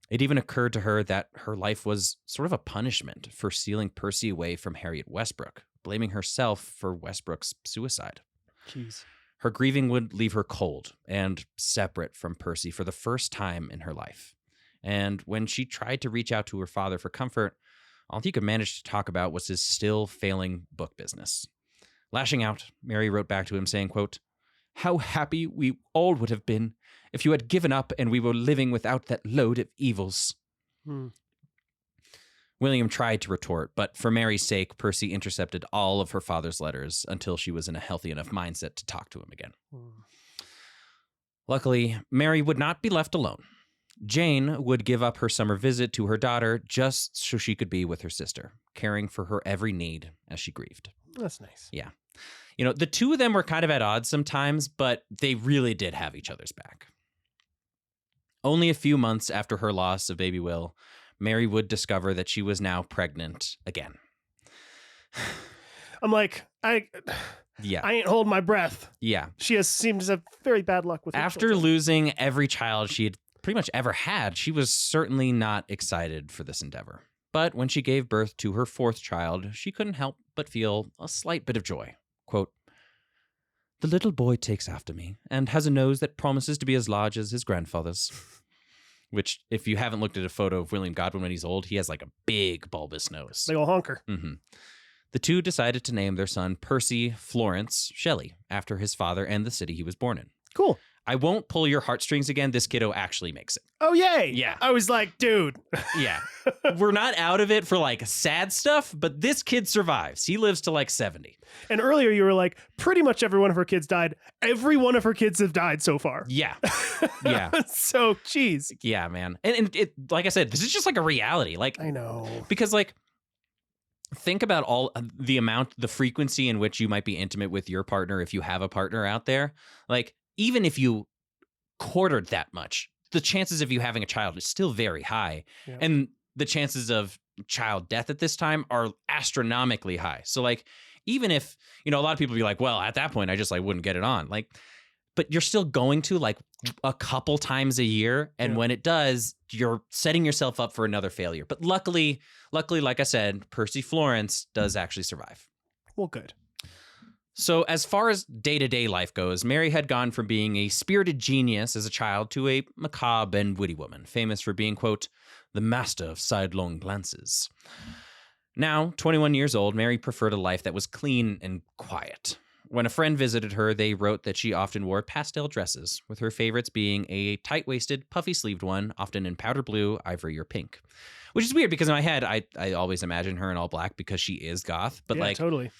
It even occurred to her that her life was sort of a punishment for stealing Percy away from Harriet Westbrook, blaming herself for Westbrook's suicide. Jeez. Her grieving would leave her cold and separate from Percy for the first time in her life. And when she tried to reach out to her father for comfort, all he could manage to talk about was his still failing book business. Lashing out, Mary wrote back to him saying, quote, "How happy we all would have been if you had given up and we were living without that load of evils." William tried to retort, but for Mary's sake, Percy intercepted all of her father's letters until she was in a healthy enough mindset to talk to him again. Luckily, Mary would not be left alone. Jane would give up her summer visit to her daughter just so she could be with her sister, caring for her every need as she grieved. That's nice. Yeah. The two of them were kind of at odds sometimes, but they really did have each other's back. Only a few months after her loss of baby Will, Mary would discover that she was now pregnant again. I'm like, I ain't holding my breath. Yeah. She seems to have very bad luck with her After children. losing every child she had pretty much ever had, she was certainly not excited for this endeavor. But when she gave birth to her 4th child, she couldn't help but feel a slight bit of joy. Quote, "The little boy takes after me and has a nose that promises to be as large as his grandfather's." Which, if you haven't looked at a photo of William Godwin when he's old, he has like a big bulbous nose. Big ol' honker. Mm-hmm. The two decided to name their son Percy Florence Shelley after his father and the city he was born in. Cool. I won't pull your heartstrings again. This kiddo actually makes it. Oh, yay. Yeah. I was like, dude. Yeah. We're not out of it for like sad stuff, but this kid survives. He lives to like 70. And earlier you were like, pretty much every one of her kids died. Every one of her kids have died so far. Yeah. Yeah. So, geez. Yeah, man. And it, like I said, this is just like a reality. Like, I know. Because like, think about all the frequency in which you might be intimate with your partner if you have a partner out there. Like, even if you quartered that much, the chances of you having a child is still very high. Yeah. And the chances of child death at this time are astronomically high. So like, even if, a lot of people be like, well, at that point, I just like wouldn't get it on. Like, but you're still going to like a couple times a year. And when it does, you're setting yourself up for another failure. But luckily, like I said, Percy Florence does actually survive. Well, good. So as far as day-to-day life goes, Mary had gone from being a spirited genius as a child to a macabre and witty woman, famous for being, quote, the master of sidelong glances. Now, 21 years old, Mary preferred a life that was clean and quiet. When a friend visited her, they wrote that she often wore pastel dresses, with her favorites being a tight-waisted, puffy-sleeved one, often in powder blue, ivory, or pink. Which is weird because in my head, I always imagine her in all black because she is goth. But yeah, like, totally.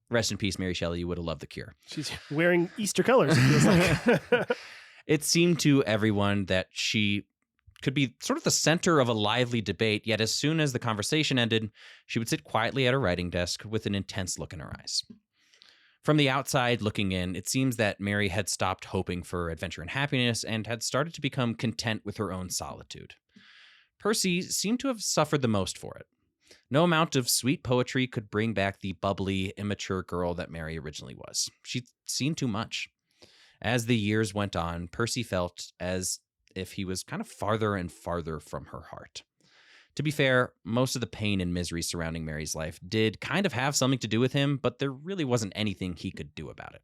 Rest in peace, Mary Shelley. You would have loved The Cure. She's wearing Easter colors, it feels like. It seemed to everyone that she could be sort of the center of a lively debate, yet as soon as the conversation ended, she would sit quietly at her writing desk with an intense look in her eyes. From the outside looking in, it seems that Mary had stopped hoping for adventure and happiness and had started to become content with her own solitude. Percy seemed to have suffered the most for it. No amount of sweet poetry could bring back the bubbly, immature girl that Mary originally was. She'd seen too much. As the years went on, Percy felt as if he was kind of farther and farther from her heart. To be fair, most of the pain and misery surrounding Mary's life did kind of have something to do with him, but there really wasn't anything he could do about it.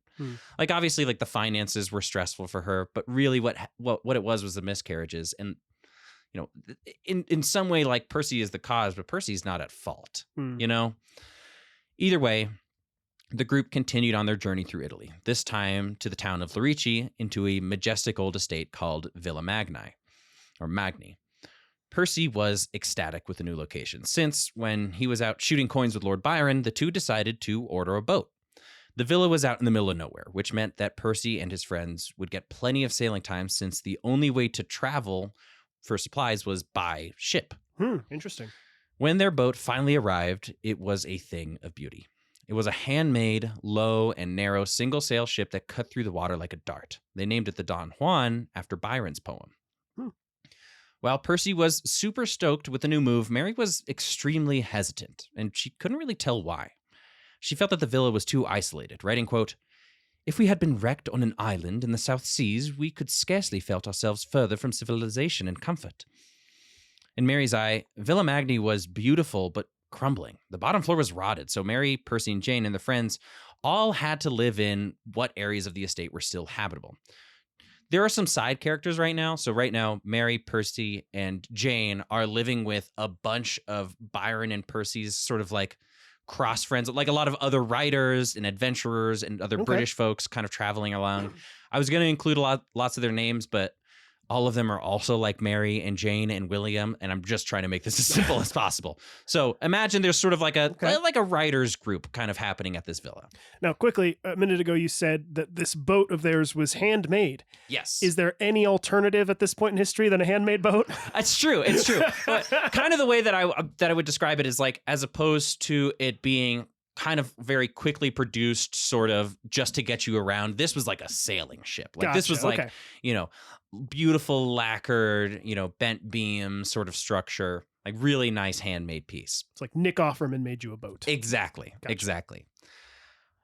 Like, obviously, like the finances were stressful for her, but really what it was the miscarriages. And in some way, like, Percy is the cause, but Percy's not at fault, Either way, the group continued on their journey through Italy, this time to the town of Lerici, into a majestic old estate called Villa Magni. Percy was ecstatic with the new location, since when he was out shooting coins with Lord Byron, the two decided to order a boat. The villa was out in the middle of nowhere, which meant that Percy and his friends would get plenty of sailing time, since the only way to travel for supplies was by ship. Interesting. When their boat finally arrived, it was a thing of beauty. It was a handmade, low and narrow single-sail ship that cut through the water like a dart. They named it the Don Juan after Byron's poem. While Percy was super stoked with the new move, Mary was extremely hesitant, and she couldn't really tell why. She felt that the villa was too isolated, writing, quote, "If we had been wrecked on an island in the South Seas, we could scarcely felt ourselves further from civilization and comfort." In Mary's eye, Villa Magni was beautiful but crumbling. The bottom floor was rotted, so Mary, Percy, and Jane and their friends all had to live in what areas of the estate were still habitable. There are some side characters right now. So right now, Mary, Percy, and Jane are living with a bunch of Byron and Percy's sort of like cross friends, like a lot of other writers and adventurers and other British folks kind of traveling along. I was going to include lots of their names, but all of them are also like Mary and Jane and William, and I'm just trying to make this as simple as possible. So imagine there's sort of like a writers group kind of happening at this villa. Now, quickly, a minute ago you said that this boat of theirs was handmade. Yes. Is there any alternative at this point in history than a handmade boat? It's true. But kind of the way that I would describe it is like, as opposed to it being kind of very quickly produced, sort of just to get you around, this was like a sailing ship. Like Gotcha. This was like, beautiful lacquered, bent beam sort of structure, like really nice handmade piece. It's like Nick Offerman made you a boat. Exactly. Gotcha. Exactly.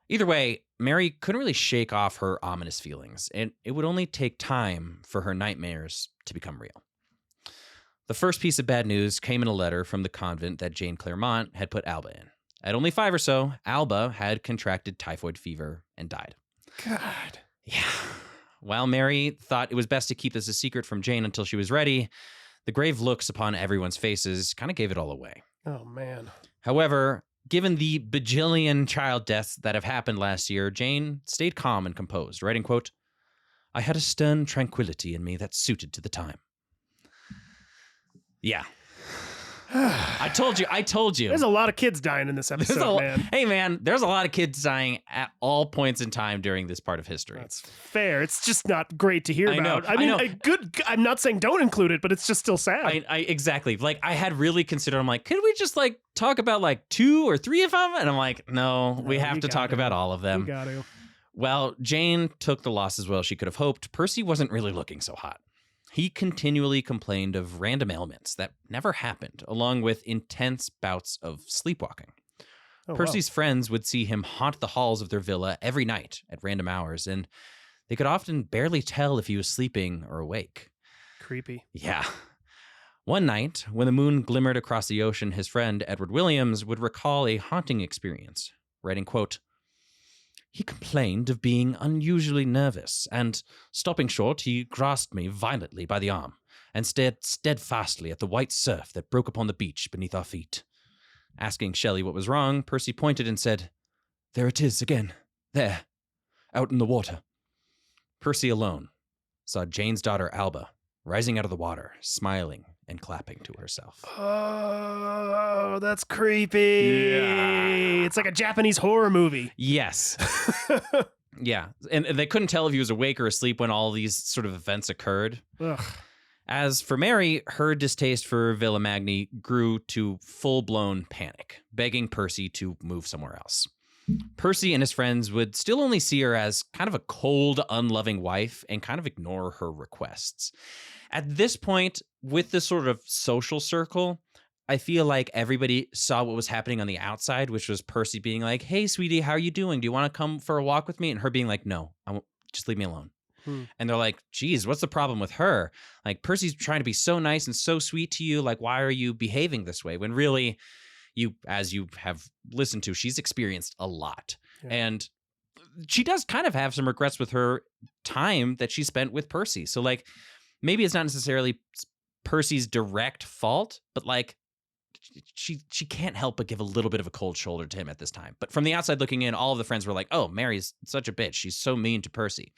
Either way, Mary couldn't really shake off her ominous feelings, and it would only take time for her nightmares to become real. The first piece of bad news came in a letter from the convent that Jane Clairmont had put Alba in. At only 5 or so, Alba had contracted typhoid fever and died. God. Yeah. While Mary thought it was best to keep this a secret from Jane until she was ready, the grave looks upon everyone's faces kind of gave it all away. Oh, man. However, given the bajillion child deaths that have happened last year, Jane stayed calm and composed, writing, quote, "I had a stern tranquility in me that suited to the time." Yeah. I told you. There's a lot of kids dying in this episode, man. Hey, man, there's a lot of kids dying at all points in time during this part of history. That's fair. It's just not great to hear about. I know. I'm not saying don't include it, but it's just still sad. I exactly. Like, I had really considered, I'm like, could we just like talk about like 2 or 3 of them? And I'm like, no, we have to talk about all of them. We got to. Well, Jane took the loss as well as she could have hoped. Percy wasn't really looking so hot. He continually complained of random ailments that never happened, along with intense bouts of sleepwalking. Percy's friends would see him haunt the halls of their villa every night at random hours, and they could often barely tell if he was sleeping or awake. Creepy. Yeah. One night, when the moon glimmered across the ocean, his friend Edward Williams would recall a haunting experience, writing, quote, "He complained of being unusually nervous, and, stopping short, he grasped me violently by the arm and stared steadfastly at the white surf that broke upon the beach beneath our feet. Asking Shelley what was wrong, Percy pointed and said, 'There it is again. There. Out in the water.' Percy alone saw Jane's daughter Alba rising out of the water, smiling and clapping to herself." Oh, that's creepy. Yeah. It's like a Japanese horror movie. Yes. Yeah. And they couldn't tell if he was awake or asleep when all these sort of events occurred. Ugh. As for Mary, her distaste for Villa Magni grew to full-blown panic, begging Percy to move somewhere else. Percy and his friends would still only see her as kind of a cold, unloving wife and kind of ignore her requests. At this point, with this sort of social circle, I feel like everybody saw what was happening on the outside, which was Percy being like, "Hey, sweetie, how are you doing? Do you want to come for a walk with me?" And her being like, "No, just leave me alone." And they're like, "Geez, what's the problem with her? Like, Percy's trying to be so nice and so sweet to you. Like, why are you behaving this way?" When really, as you have listened to, she's experienced a lot. Yeah. And she does kind of have some regrets with her time that she spent with Percy. So, like, maybe it's not necessarily Percy's direct fault, but like she can't help but give a little bit of a cold shoulder to him at this time. But from the outside looking in, all of the friends were like, "Oh, Mary's such a bitch. She's so mean to Percy."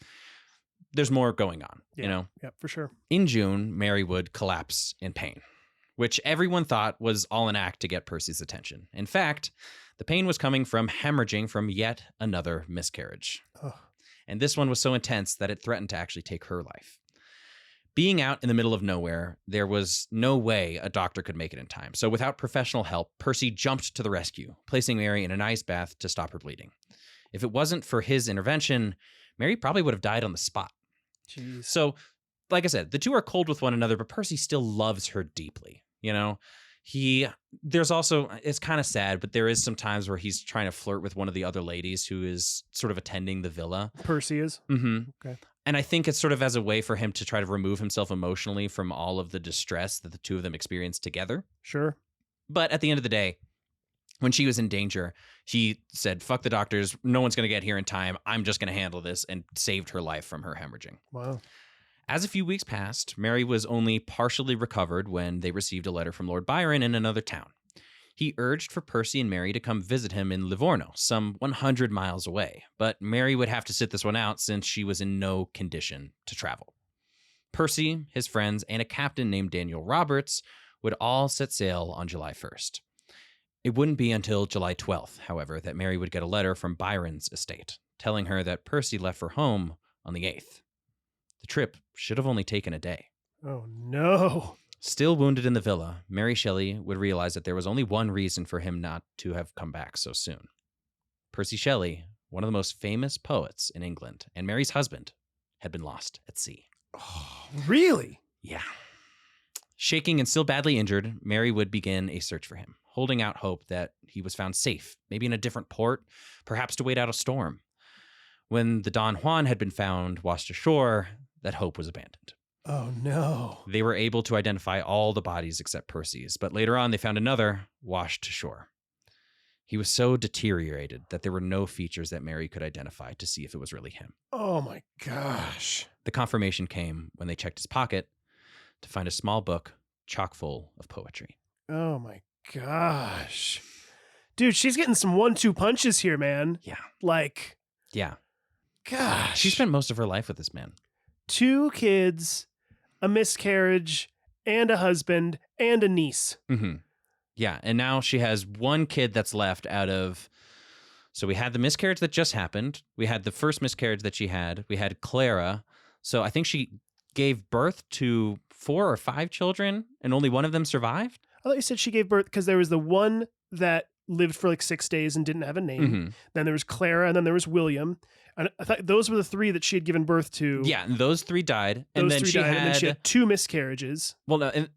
There's more going on, you know? Yeah, for sure. In June, Mary would collapse in pain, which everyone thought was all an act to get Percy's attention. In fact, the pain was coming from hemorrhaging from yet another miscarriage. Ugh. And this one was so intense that it threatened to actually take her life. Being out in the middle of nowhere, there was no way a doctor could make it in time. So without professional help, Percy jumped to the rescue, placing Mary in an ice bath to stop her bleeding. If it wasn't for his intervention, Mary probably would have died on the spot. Jeez. So, like I said, the two are cold with one another, but Percy still loves her deeply. You know, there's also, it's kind of sad, but there is some times where he's trying to flirt with one of the other ladies who is sort of attending the villa. Percy is? Mm-hmm. Okay. And I think it's sort of as a way for him to try to remove himself emotionally from all of the distress that the two of them experienced together. Sure. But at the end of the day, when she was in danger, he said, "Fuck the doctors. No one's going to get here in time. I'm just going to handle this," and saved her life from her hemorrhaging. Wow. As a few weeks passed, Mary was only partially recovered when they received a letter from Lord Byron in another town. He urged for Percy and Mary to come visit him in Livorno, some 100 miles away, but Mary would have to sit this one out since she was in no condition to travel. Percy, his friends, and a captain named Daniel Roberts would all set sail on July 1st. It wouldn't be until July 12th, however, that Mary would get a letter from Byron's estate, telling her that Percy left for home on the 8th. The trip should have only taken a day. Oh, no. Still wounded in the villa, Mary Shelley would realize that there was only one reason for him not to have come back so soon. Percy Shelley, one of the most famous poets in England, and Mary's husband, had been lost at sea. Oh, really? Yeah. Shaking and still badly injured, Mary would begin a search for him, holding out hope that he was found safe, maybe in a different port, perhaps to wait out a storm. When the Don Juan had been found washed ashore, that hope was abandoned. Oh, no. They were able to identify all the bodies except Percy's, but later on they found another washed to shore. He was so deteriorated that there were no features that Mary could identify to see if it was really him. Oh, my gosh. The confirmation came when they checked his pocket to find a small book chock full of poetry. Oh, my gosh. Dude, she's getting some 1-2 punches here, man. Yeah. Like, Yeah. gosh. She spent most of her life with this man. 2 kids, a miscarriage, and a husband, and a niece. Mm-hmm. Yeah, and now she has 1 kid that's left out of... So we had the miscarriage that just happened. We had the first miscarriage that she had. We had Clara. So I think she gave birth to 4 or 5 children, and only one of them survived? I thought you said she gave birth because there was the one that lived for like 6 days and didn't have a name. Mm-hmm. Then there was Clara, and then there was William. And I thought those were the 3 that she had given birth to. Yeah, and those 3 died. Those And then 3 she died, had... and then she had 2 miscarriages. Well, no, and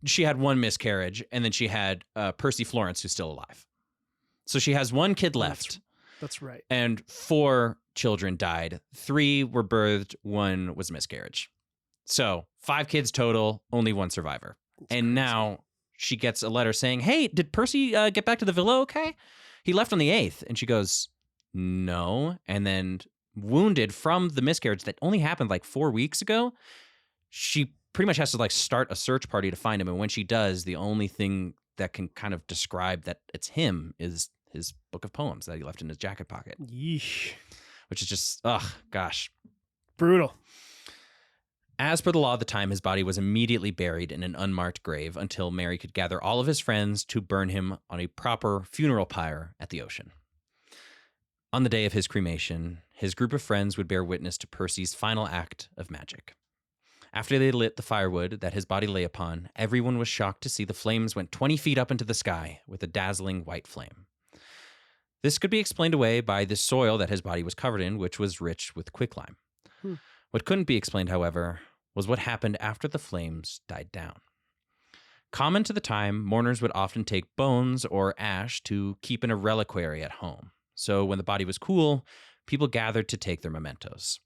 she had 1 miscarriage, and then she had Percy Florence, who's still alive. So she has 1 kid left. That's right. And 4 children died. 3 were birthed, 1 was a miscarriage. So 5 kids total, only 1 survivor. That's and crazy. now she gets a letter saying, hey, did Percy get back to the villa okay? He left on the 8th. And she goes, no. And then wounded from the miscarriage that only happened like 4 weeks ago, she pretty much has to like start a search party to find him. And when she does, the only thing that can kind of describe that it's him is his book of poems that he left in his jacket pocket. Yeesh. Which is just, ugh, gosh. Brutal. As per the law of the time, his body was immediately buried in an unmarked grave until Mary could gather all of his friends to burn him on a proper funeral pyre at the ocean. On the day of his cremation, his group of friends would bear witness to Percy's final act of magic. After they lit the firewood that his body lay upon, everyone was shocked to see the flames went 20 feet up into the sky with a dazzling white flame. This could be explained away by the soil that his body was covered in, which was rich with quicklime. What couldn't be explained, however, was what happened after the flames died down. Common to the time, mourners would often take bones or ash to keep in a reliquary at home. So when the body was cool, people gathered to take their mementos.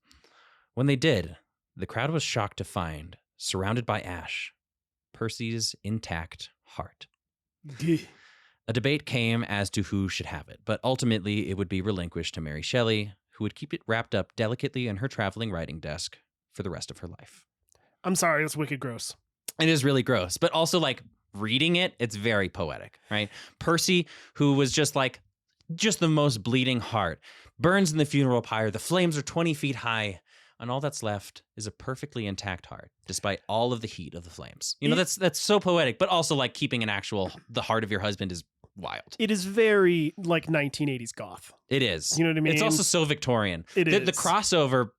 When they did, the crowd was shocked to find, surrounded by ash, Percy's intact heart. A debate came as to who should have it, but ultimately it would be relinquished to Mary Shelley, who would keep it wrapped up delicately in her traveling writing desk for the rest of her life. I'm sorry, that's wicked gross. It is really gross, but also like reading it, it's very poetic, right? Percy, who was just the most bleeding heart, burns in the funeral pyre. The flames are 20 feet high, and all that's left is a perfectly intact heart, despite all of the heat of the flames. You know, that's so poetic, but also like keeping the heart of your husband is wild. It is very like 1980s goth. It is. You know what I mean? It's also so Victorian. It is. The crossover,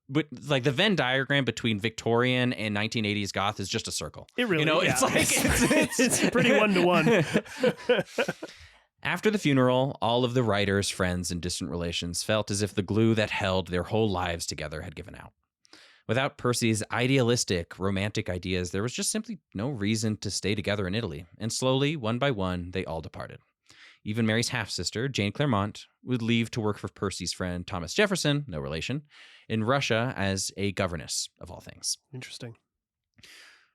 like the Venn diagram between Victorian and 1980s goth is just a circle. It really, it's like it's pretty 1-to-1. After the funeral, all of the writers, friends, and distant relations felt as if the glue that held their whole lives together had given out. Without Percy's idealistic, romantic ideas, there was just simply no reason to stay together in Italy, and slowly, one by one, they all departed. Even Mary's half-sister, Jane Clairmont, would leave to work for Percy's friend Thomas Jefferson, no relation, in Russia as a governess, of all things. Interesting.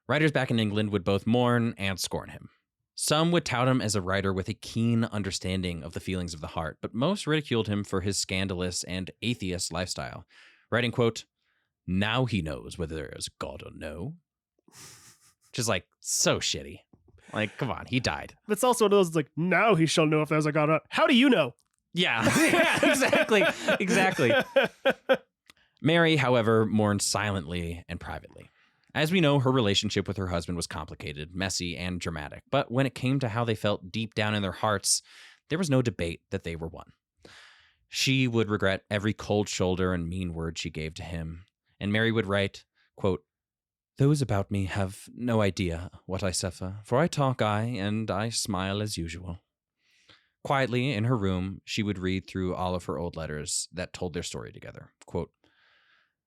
Writers back in England would both mourn and scorn him. Some would tout him as a writer with a keen understanding of the feelings of the heart, but most ridiculed him for his scandalous and atheist lifestyle, writing, quote, "Now he knows whether there is God or no." Which is like so shitty. Like, come on, he died. It's also one of those like, now he shall know if there's a God or not. How do you know? Yeah, exactly. Mary, however, mourned silently and privately. As we know, her relationship with her husband was complicated, messy, and dramatic. But when it came to how they felt deep down in their hearts, there was no debate that they were one. She would regret every cold shoulder and mean word she gave to him. And Mary would write, quote, "Those about me have no idea what I suffer, for I talk and I smile as usual." Quietly, in her room, she would read through all of her old letters that told their story together. Quote,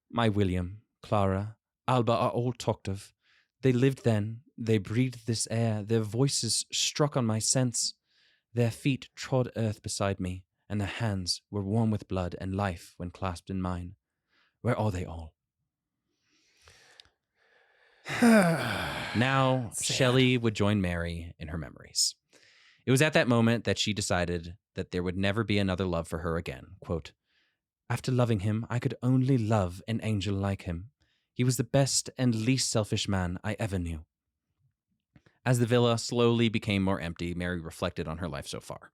"My William, Clara, Alba are all talked of. They lived then, they breathed this air, their voices struck on my sense. Their feet trod earth beside me, and their hands were warm with blood and life when clasped in mine. Where are they all?" Now, Shelley would join Mary in her memories. It was at that moment that she decided that there would never be another love for her again. Quote, "After loving him, I could only love an angel like him. He was the best and least selfish man I ever knew." As the villa slowly became more empty, Mary reflected on her life so far.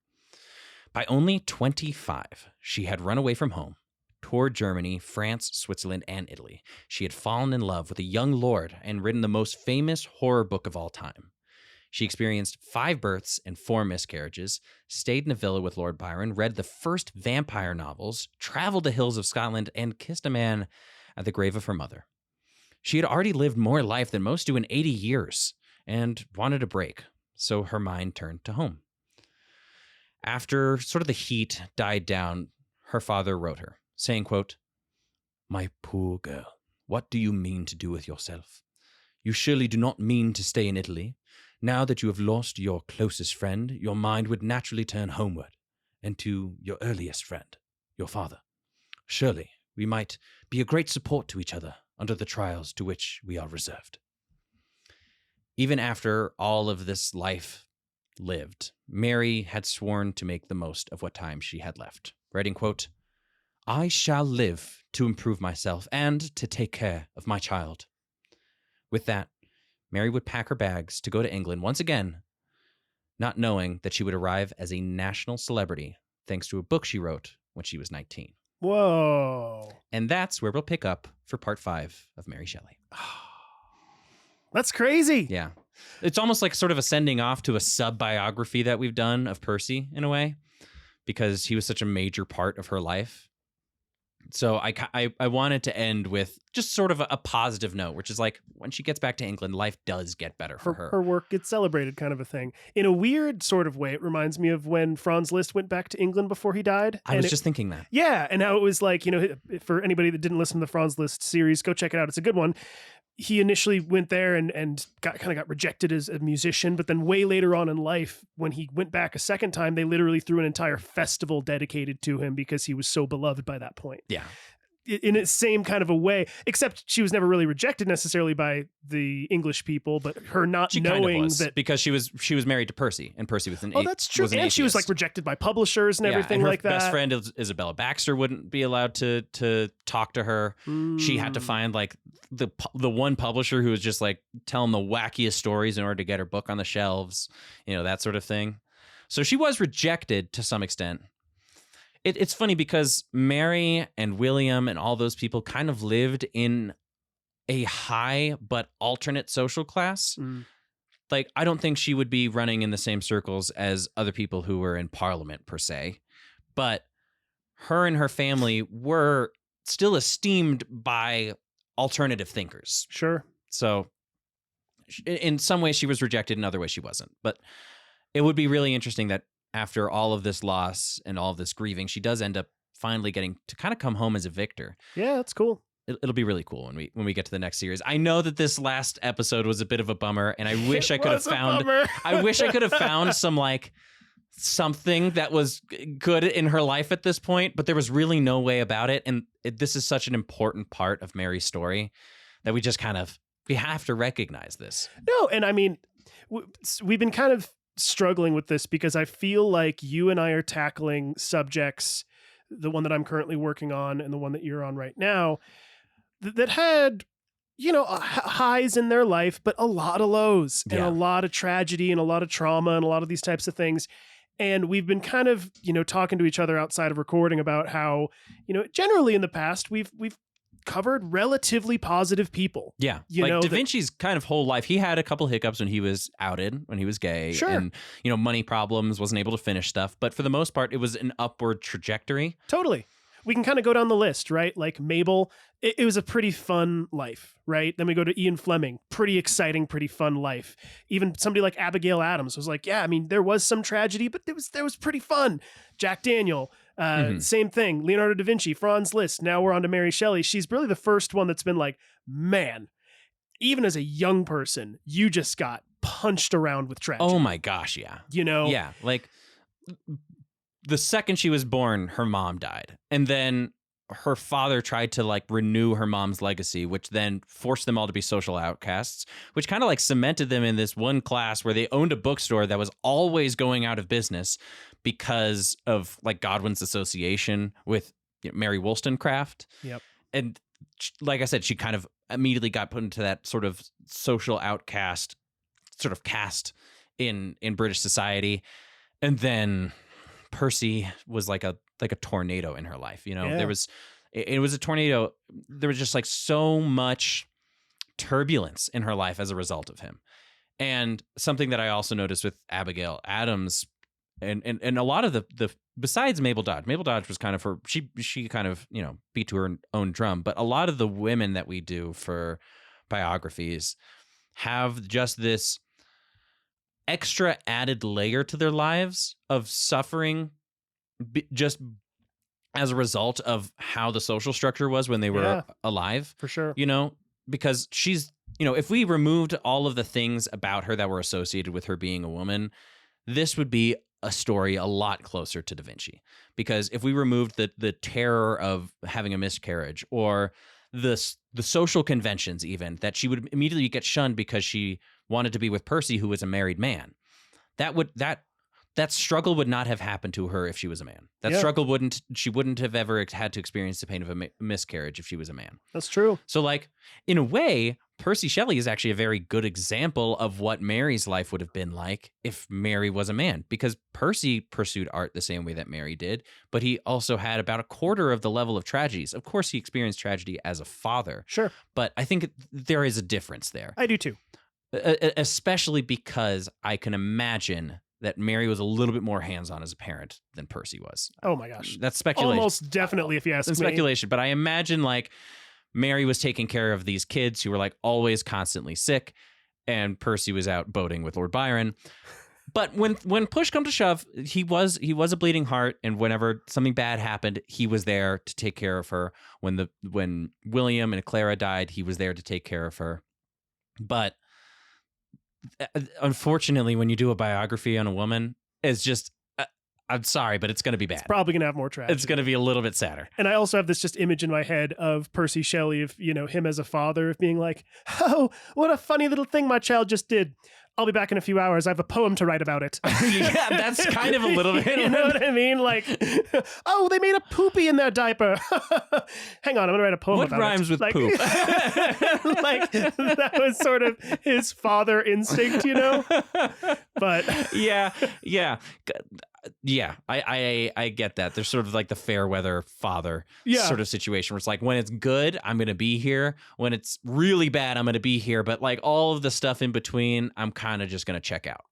By only 25, she had run away from home, toured Germany, France, Switzerland, and Italy. She had fallen in love with a young lord and written the most famous horror book of all time. She experienced 5 births and 4 miscarriages, stayed in a villa with Lord Byron, read the first vampire novels, traveled the hills of Scotland, and kissed a man at the grave of her mother. She had already lived more life than most do in 80 years and wanted a break, so her mind turned to home. After sort of the heat died down, her father wrote her, saying, quote, "My poor girl, what do you mean to do with yourself? You surely do not mean to stay in Italy. Now that you have lost your closest friend, your mind would naturally turn homeward, and to your earliest friend, your father. Surely we might be a great support to each other under the trials to which we are reserved." Even after all of this life lived, Mary had sworn to make the most of what time she had left, writing, quote, "I shall live to improve myself and to take care of my child." With that, Mary would pack her bags to go to England once again, not knowing that she would arrive as a national celebrity thanks to a book she wrote when she was 19. Whoa. And that's where we'll pick up for part 5 of Mary Shelley. That's crazy. Yeah. It's almost like sort of a sending off to a sub-biography that we've done of Percy in a way, because he was such a major part of her life. So I wanted to end with just sort of a positive note, which is like when she gets back to England, life does get better for her. Her work gets celebrated, kind of a thing. In a weird sort of way, it reminds me of when Franz Liszt went back to England before he died. I was just thinking that. Yeah, and how it was like, for anybody that didn't listen to the Franz Liszt series, go check it out. It's a good one. He initially went there and got rejected as a musician, but then way later on in life, when he went back a second time, they literally threw an entire festival dedicated to him because he was so beloved by that point. Yeah. In the same kind of a way, except she was never really rejected necessarily by the English people, but her not she knowing kind of was, that because she was married to Percy, and Percy was an oh, that's true, and she was like rejected by publishers and everything and her like that. Best friend Isabella Baxter wouldn't be allowed to talk to her. She had to find like the one publisher who was just like telling the wackiest stories in order to get her book on the shelves, that sort of thing. So she was rejected to some extent. It's funny because Mary and William and all those people kind of lived in a high but alternate social class. Like, I don't think she would be running in the same circles as other people who were in Parliament per se, but her and her family were still esteemed by alternative thinkers. Sure. So in some ways she was rejected, in other ways she wasn't. But it would be really interesting that after all of this loss and all of this grieving, she does end up finally getting to kind of come home as a victor. Yeah, that's cool. It'll be really cool when we get to the next series. I know that this last episode was a bit of a bummer, and I wish I could have found I wish I could have found something that was good in her life at this point, but there was really no way about it. And this is such an important part of Mary's story that we just we have to recognize this. No, and I mean, we've been kind of struggling with this because I feel like you and I are tackling subjects, the one that I'm currently working on and the one that you're on right now, that had, highs in their life, but a lot of lows and a lot of tragedy and a lot of trauma and a lot of these types of things. And we've been kind of, talking to each other outside of recording about how, generally in the past, we've covered relatively positive people. Yeah. Da Vinci's kind of whole life, he had a couple hiccups when he was outed, when he was gay. Sure. And, money problems, wasn't able to finish stuff. But for the most part, it was an upward trajectory. Totally. We can kind of go down the list, right? Like Mabel, it was a pretty fun life, right? Then we go to Ian Fleming, pretty exciting, pretty fun life. Even somebody like Abigail Adams was like, yeah, I mean, there was some tragedy, but there was pretty fun. Jack Daniel, same thing. Leonardo da Vinci, Franz Liszt. Now we're on to Mary Shelley. She's really the first one that's been like, man, even as a young person, you just got punched around with tragedy. Oh my gosh, yeah. Yeah, like the second she was born, her mom died. And then her father tried to like renew her mom's legacy, which then forced them all to be social outcasts, which kind of like cemented them in this one class where they owned a bookstore that was always going out of business because of like Godwin's association with Mary Wollstonecraft. Yep. And like I said, she kind of immediately got put into that sort of social outcast sort of cast in British society. And then Percy was like a tornado in her life. Yeah. It was a tornado. There was just like so much turbulence in her life as a result of him. And something that I also noticed with Abigail Adams and a lot of the besides Mabel Dodge was kind of her, she kind of, beat to her own drum, but a lot of the women that we do for biographies have just this extra added layer to their lives of suffering just as a result of how the social structure was when they were alive. For sure. Because she's, if we removed all of the things about her that were associated with her being a woman, this would be a story a lot closer to Da Vinci. Because if we removed the terror of having a miscarriage or the social conventions even, that she would immediately get shunned because she wanted to be with Percy, who was a married man, that struggle would not have happened to her if she was a man. She wouldn't have ever had to experience the pain of a miscarriage if she was a man. That's true. So like, in a way, Percy Shelley is actually a very good example of what Mary's life would have been like if Mary was a man, because Percy pursued art the same way that Mary did, but he also had about a quarter of the level of tragedies. Of course, he experienced tragedy as a father. Sure. But I think there is a difference there. I do too. Especially because I can imagine that Mary was a little bit more hands-on as a parent than Percy was. Oh my gosh. That's speculation. Almost definitely, if you ask me. Speculation, but I imagine like Mary was taking care of these kids who were like always constantly sick, and Percy was out boating with Lord Byron. But when push come to shove, he was a bleeding heart, and whenever something bad happened, he was there to take care of her. When William and Clara died, he was there to take care of her. But unfortunately, when you do a biography on a woman, it's just, I'm sorry, but it's going to be bad. It's probably going to have more tragedy. It's going to be a little bit sadder. And I also have this just image in my head of Percy Shelley, of, him as a father, of being like, oh, what a funny little thing my child just did. I'll be back in a few hours. I have a poem to write about it. Yeah, that's kind of a little bit. You know what I mean? Like, oh, they made a poopy in their diaper. Hang on, I'm going to write a poem about it. What rhymes with poop? Like, that was sort of his father instinct, But yeah. I get that. There's sort of like the fair weather father sort of situation where it's like, when it's good, I'm going to be here. When it's really bad, I'm going to be here. But like all of the stuff in between, I'm kind of just going to check out.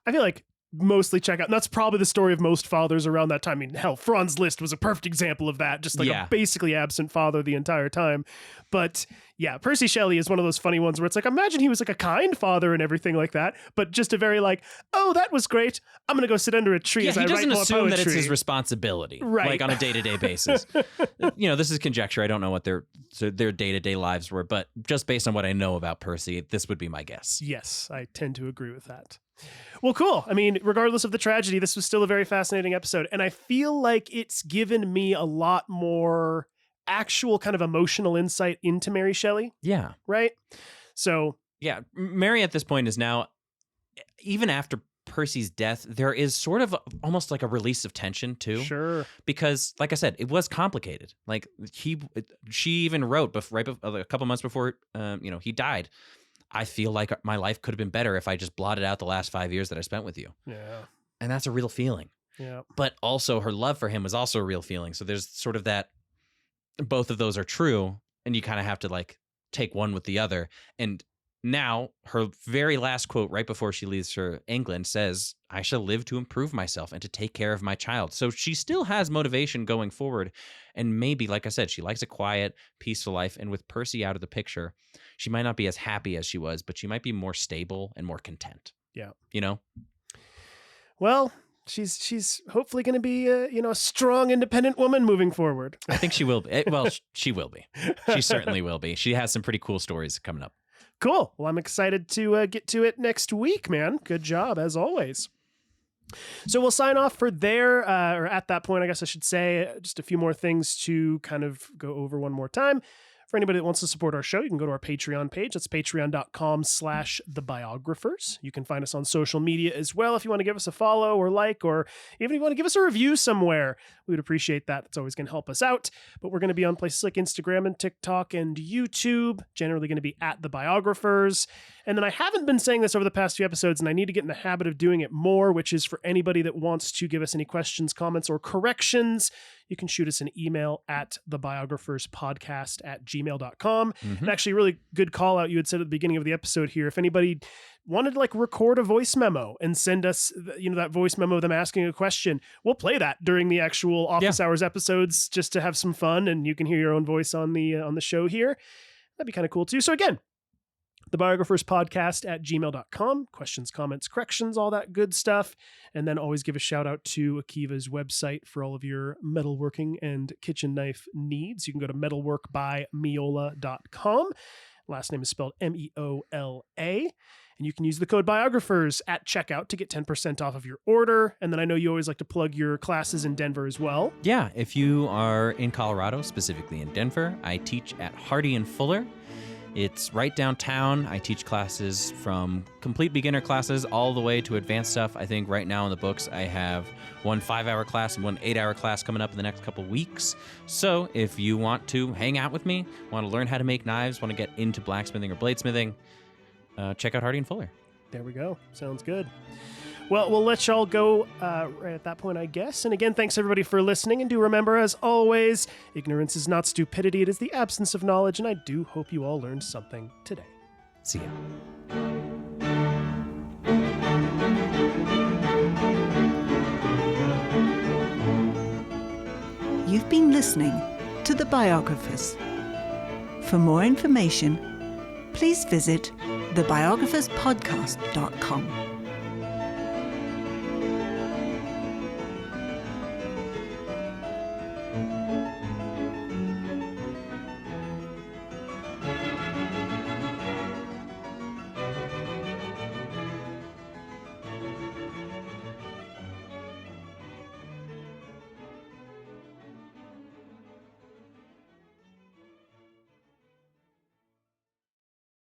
I feel like mostly check out. And that's probably the story of most fathers around that time. I mean, hell, Franz Liszt was a perfect example of that. Just like a basically absent father the entire time. But yeah, Percy Shelley is one of those funny ones where it's like, imagine he was like a kind father and everything like that, but just a very like, oh, that was great. I'm going to go sit under a tree as I write more poetry. He doesn't assume that it's his responsibility, right? Like on a day-to-day basis. This is conjecture. I don't know what their day-to-day lives were, but just based on what I know about Percy, this would be my guess. Yes, I tend to agree with that. Well, cool. I mean, regardless of the tragedy, this was still a very fascinating episode. And I feel like it's given me a lot more actual kind of emotional insight into Mary Shelley. Yeah. Right? So. Yeah. Mary at this point is now, even after Percy's death, there is sort of almost like a release of tension too. Sure. Because like I said, it was complicated. Like she even wrote a couple months before, he died. I feel like my life could have been better if I just blotted out the last 5 years that I spent with you. Yeah. And that's a real feeling. Yeah. But also her love for him was also a real feeling. So there's sort of that, both of those are true. And you kind of have to like take one with the other. And now her very last quote right before she leaves for England says, I shall live to improve myself and to take care of my child. So she still has motivation going forward. And maybe, like I said, she likes a quiet, peaceful life. And with Percy out of the picture, she might not be as happy as she was, but she might be more stable and more content. Yeah. Well, she's hopefully going to be a strong, independent woman moving forward. I think she will be. Well, she will be. She certainly will be. She has some pretty cool stories coming up. Cool. Well, I'm excited to get to it next week, man. Good job, as always. So we'll sign off for there, or at that point, I guess I should say. Just a few more things to kind of go over one more time. For anybody that wants to support our show, you can go to our Patreon page. That's patreon.com/thebiographers. You can find us on social media as well if you want to give us a follow or like, or even if you want to give us a review somewhere. We would appreciate that. It's always going to help us out. But we're going to be on places like Instagram and TikTok and YouTube, generally going to be at The Biographers. And then I haven't been saying this over the past few episodes, and I need to get in the habit of doing it more, which is for anybody that wants to give us any questions, comments, or corrections, you can shoot us an email at thebiographerspodcast@gmail.com. And actually, a really good call out you had said at the beginning of the episode here. If anybody wanted to like record a voice memo and send us, that voice memo of them asking a question, we'll play that during the actual Office Hours episodes just to have some fun, and you can hear your own voice on the show here. That'd be kind of cool too. So again, thebiographerspodcast@gmail.com. Questions, comments, corrections, all that good stuff. And then always give a shout out to Akiva's website for all of your metalworking and kitchen knife needs. You can go to metalworkbymiola.com. Last name is spelled Meola. And you can use the code biographers at checkout to get 10% off of your order. And then I know you always like to plug your classes in Denver as well. Yeah, if you are in Colorado, specifically in Denver, I teach at Hardy and Fuller. It's right downtown. I teach classes from complete beginner classes all the way to advanced stuff. I think right now in the books, I have one 5-hour class and one 8-hour class coming up in the next couple weeks. So if you want to hang out with me, want to learn how to make knives, want to get into blacksmithing or bladesmithing, check out Hardy and Fuller. There we go. Sounds good. Well, we'll let y'all go right at that point, I guess. And again, thanks everybody for listening. And do remember, as always, ignorance is not stupidity. It is the absence of knowledge. And I do hope you all learned something today. See ya. You've been listening to The Biographers. For more information, please visit thebiographerspodcast.com.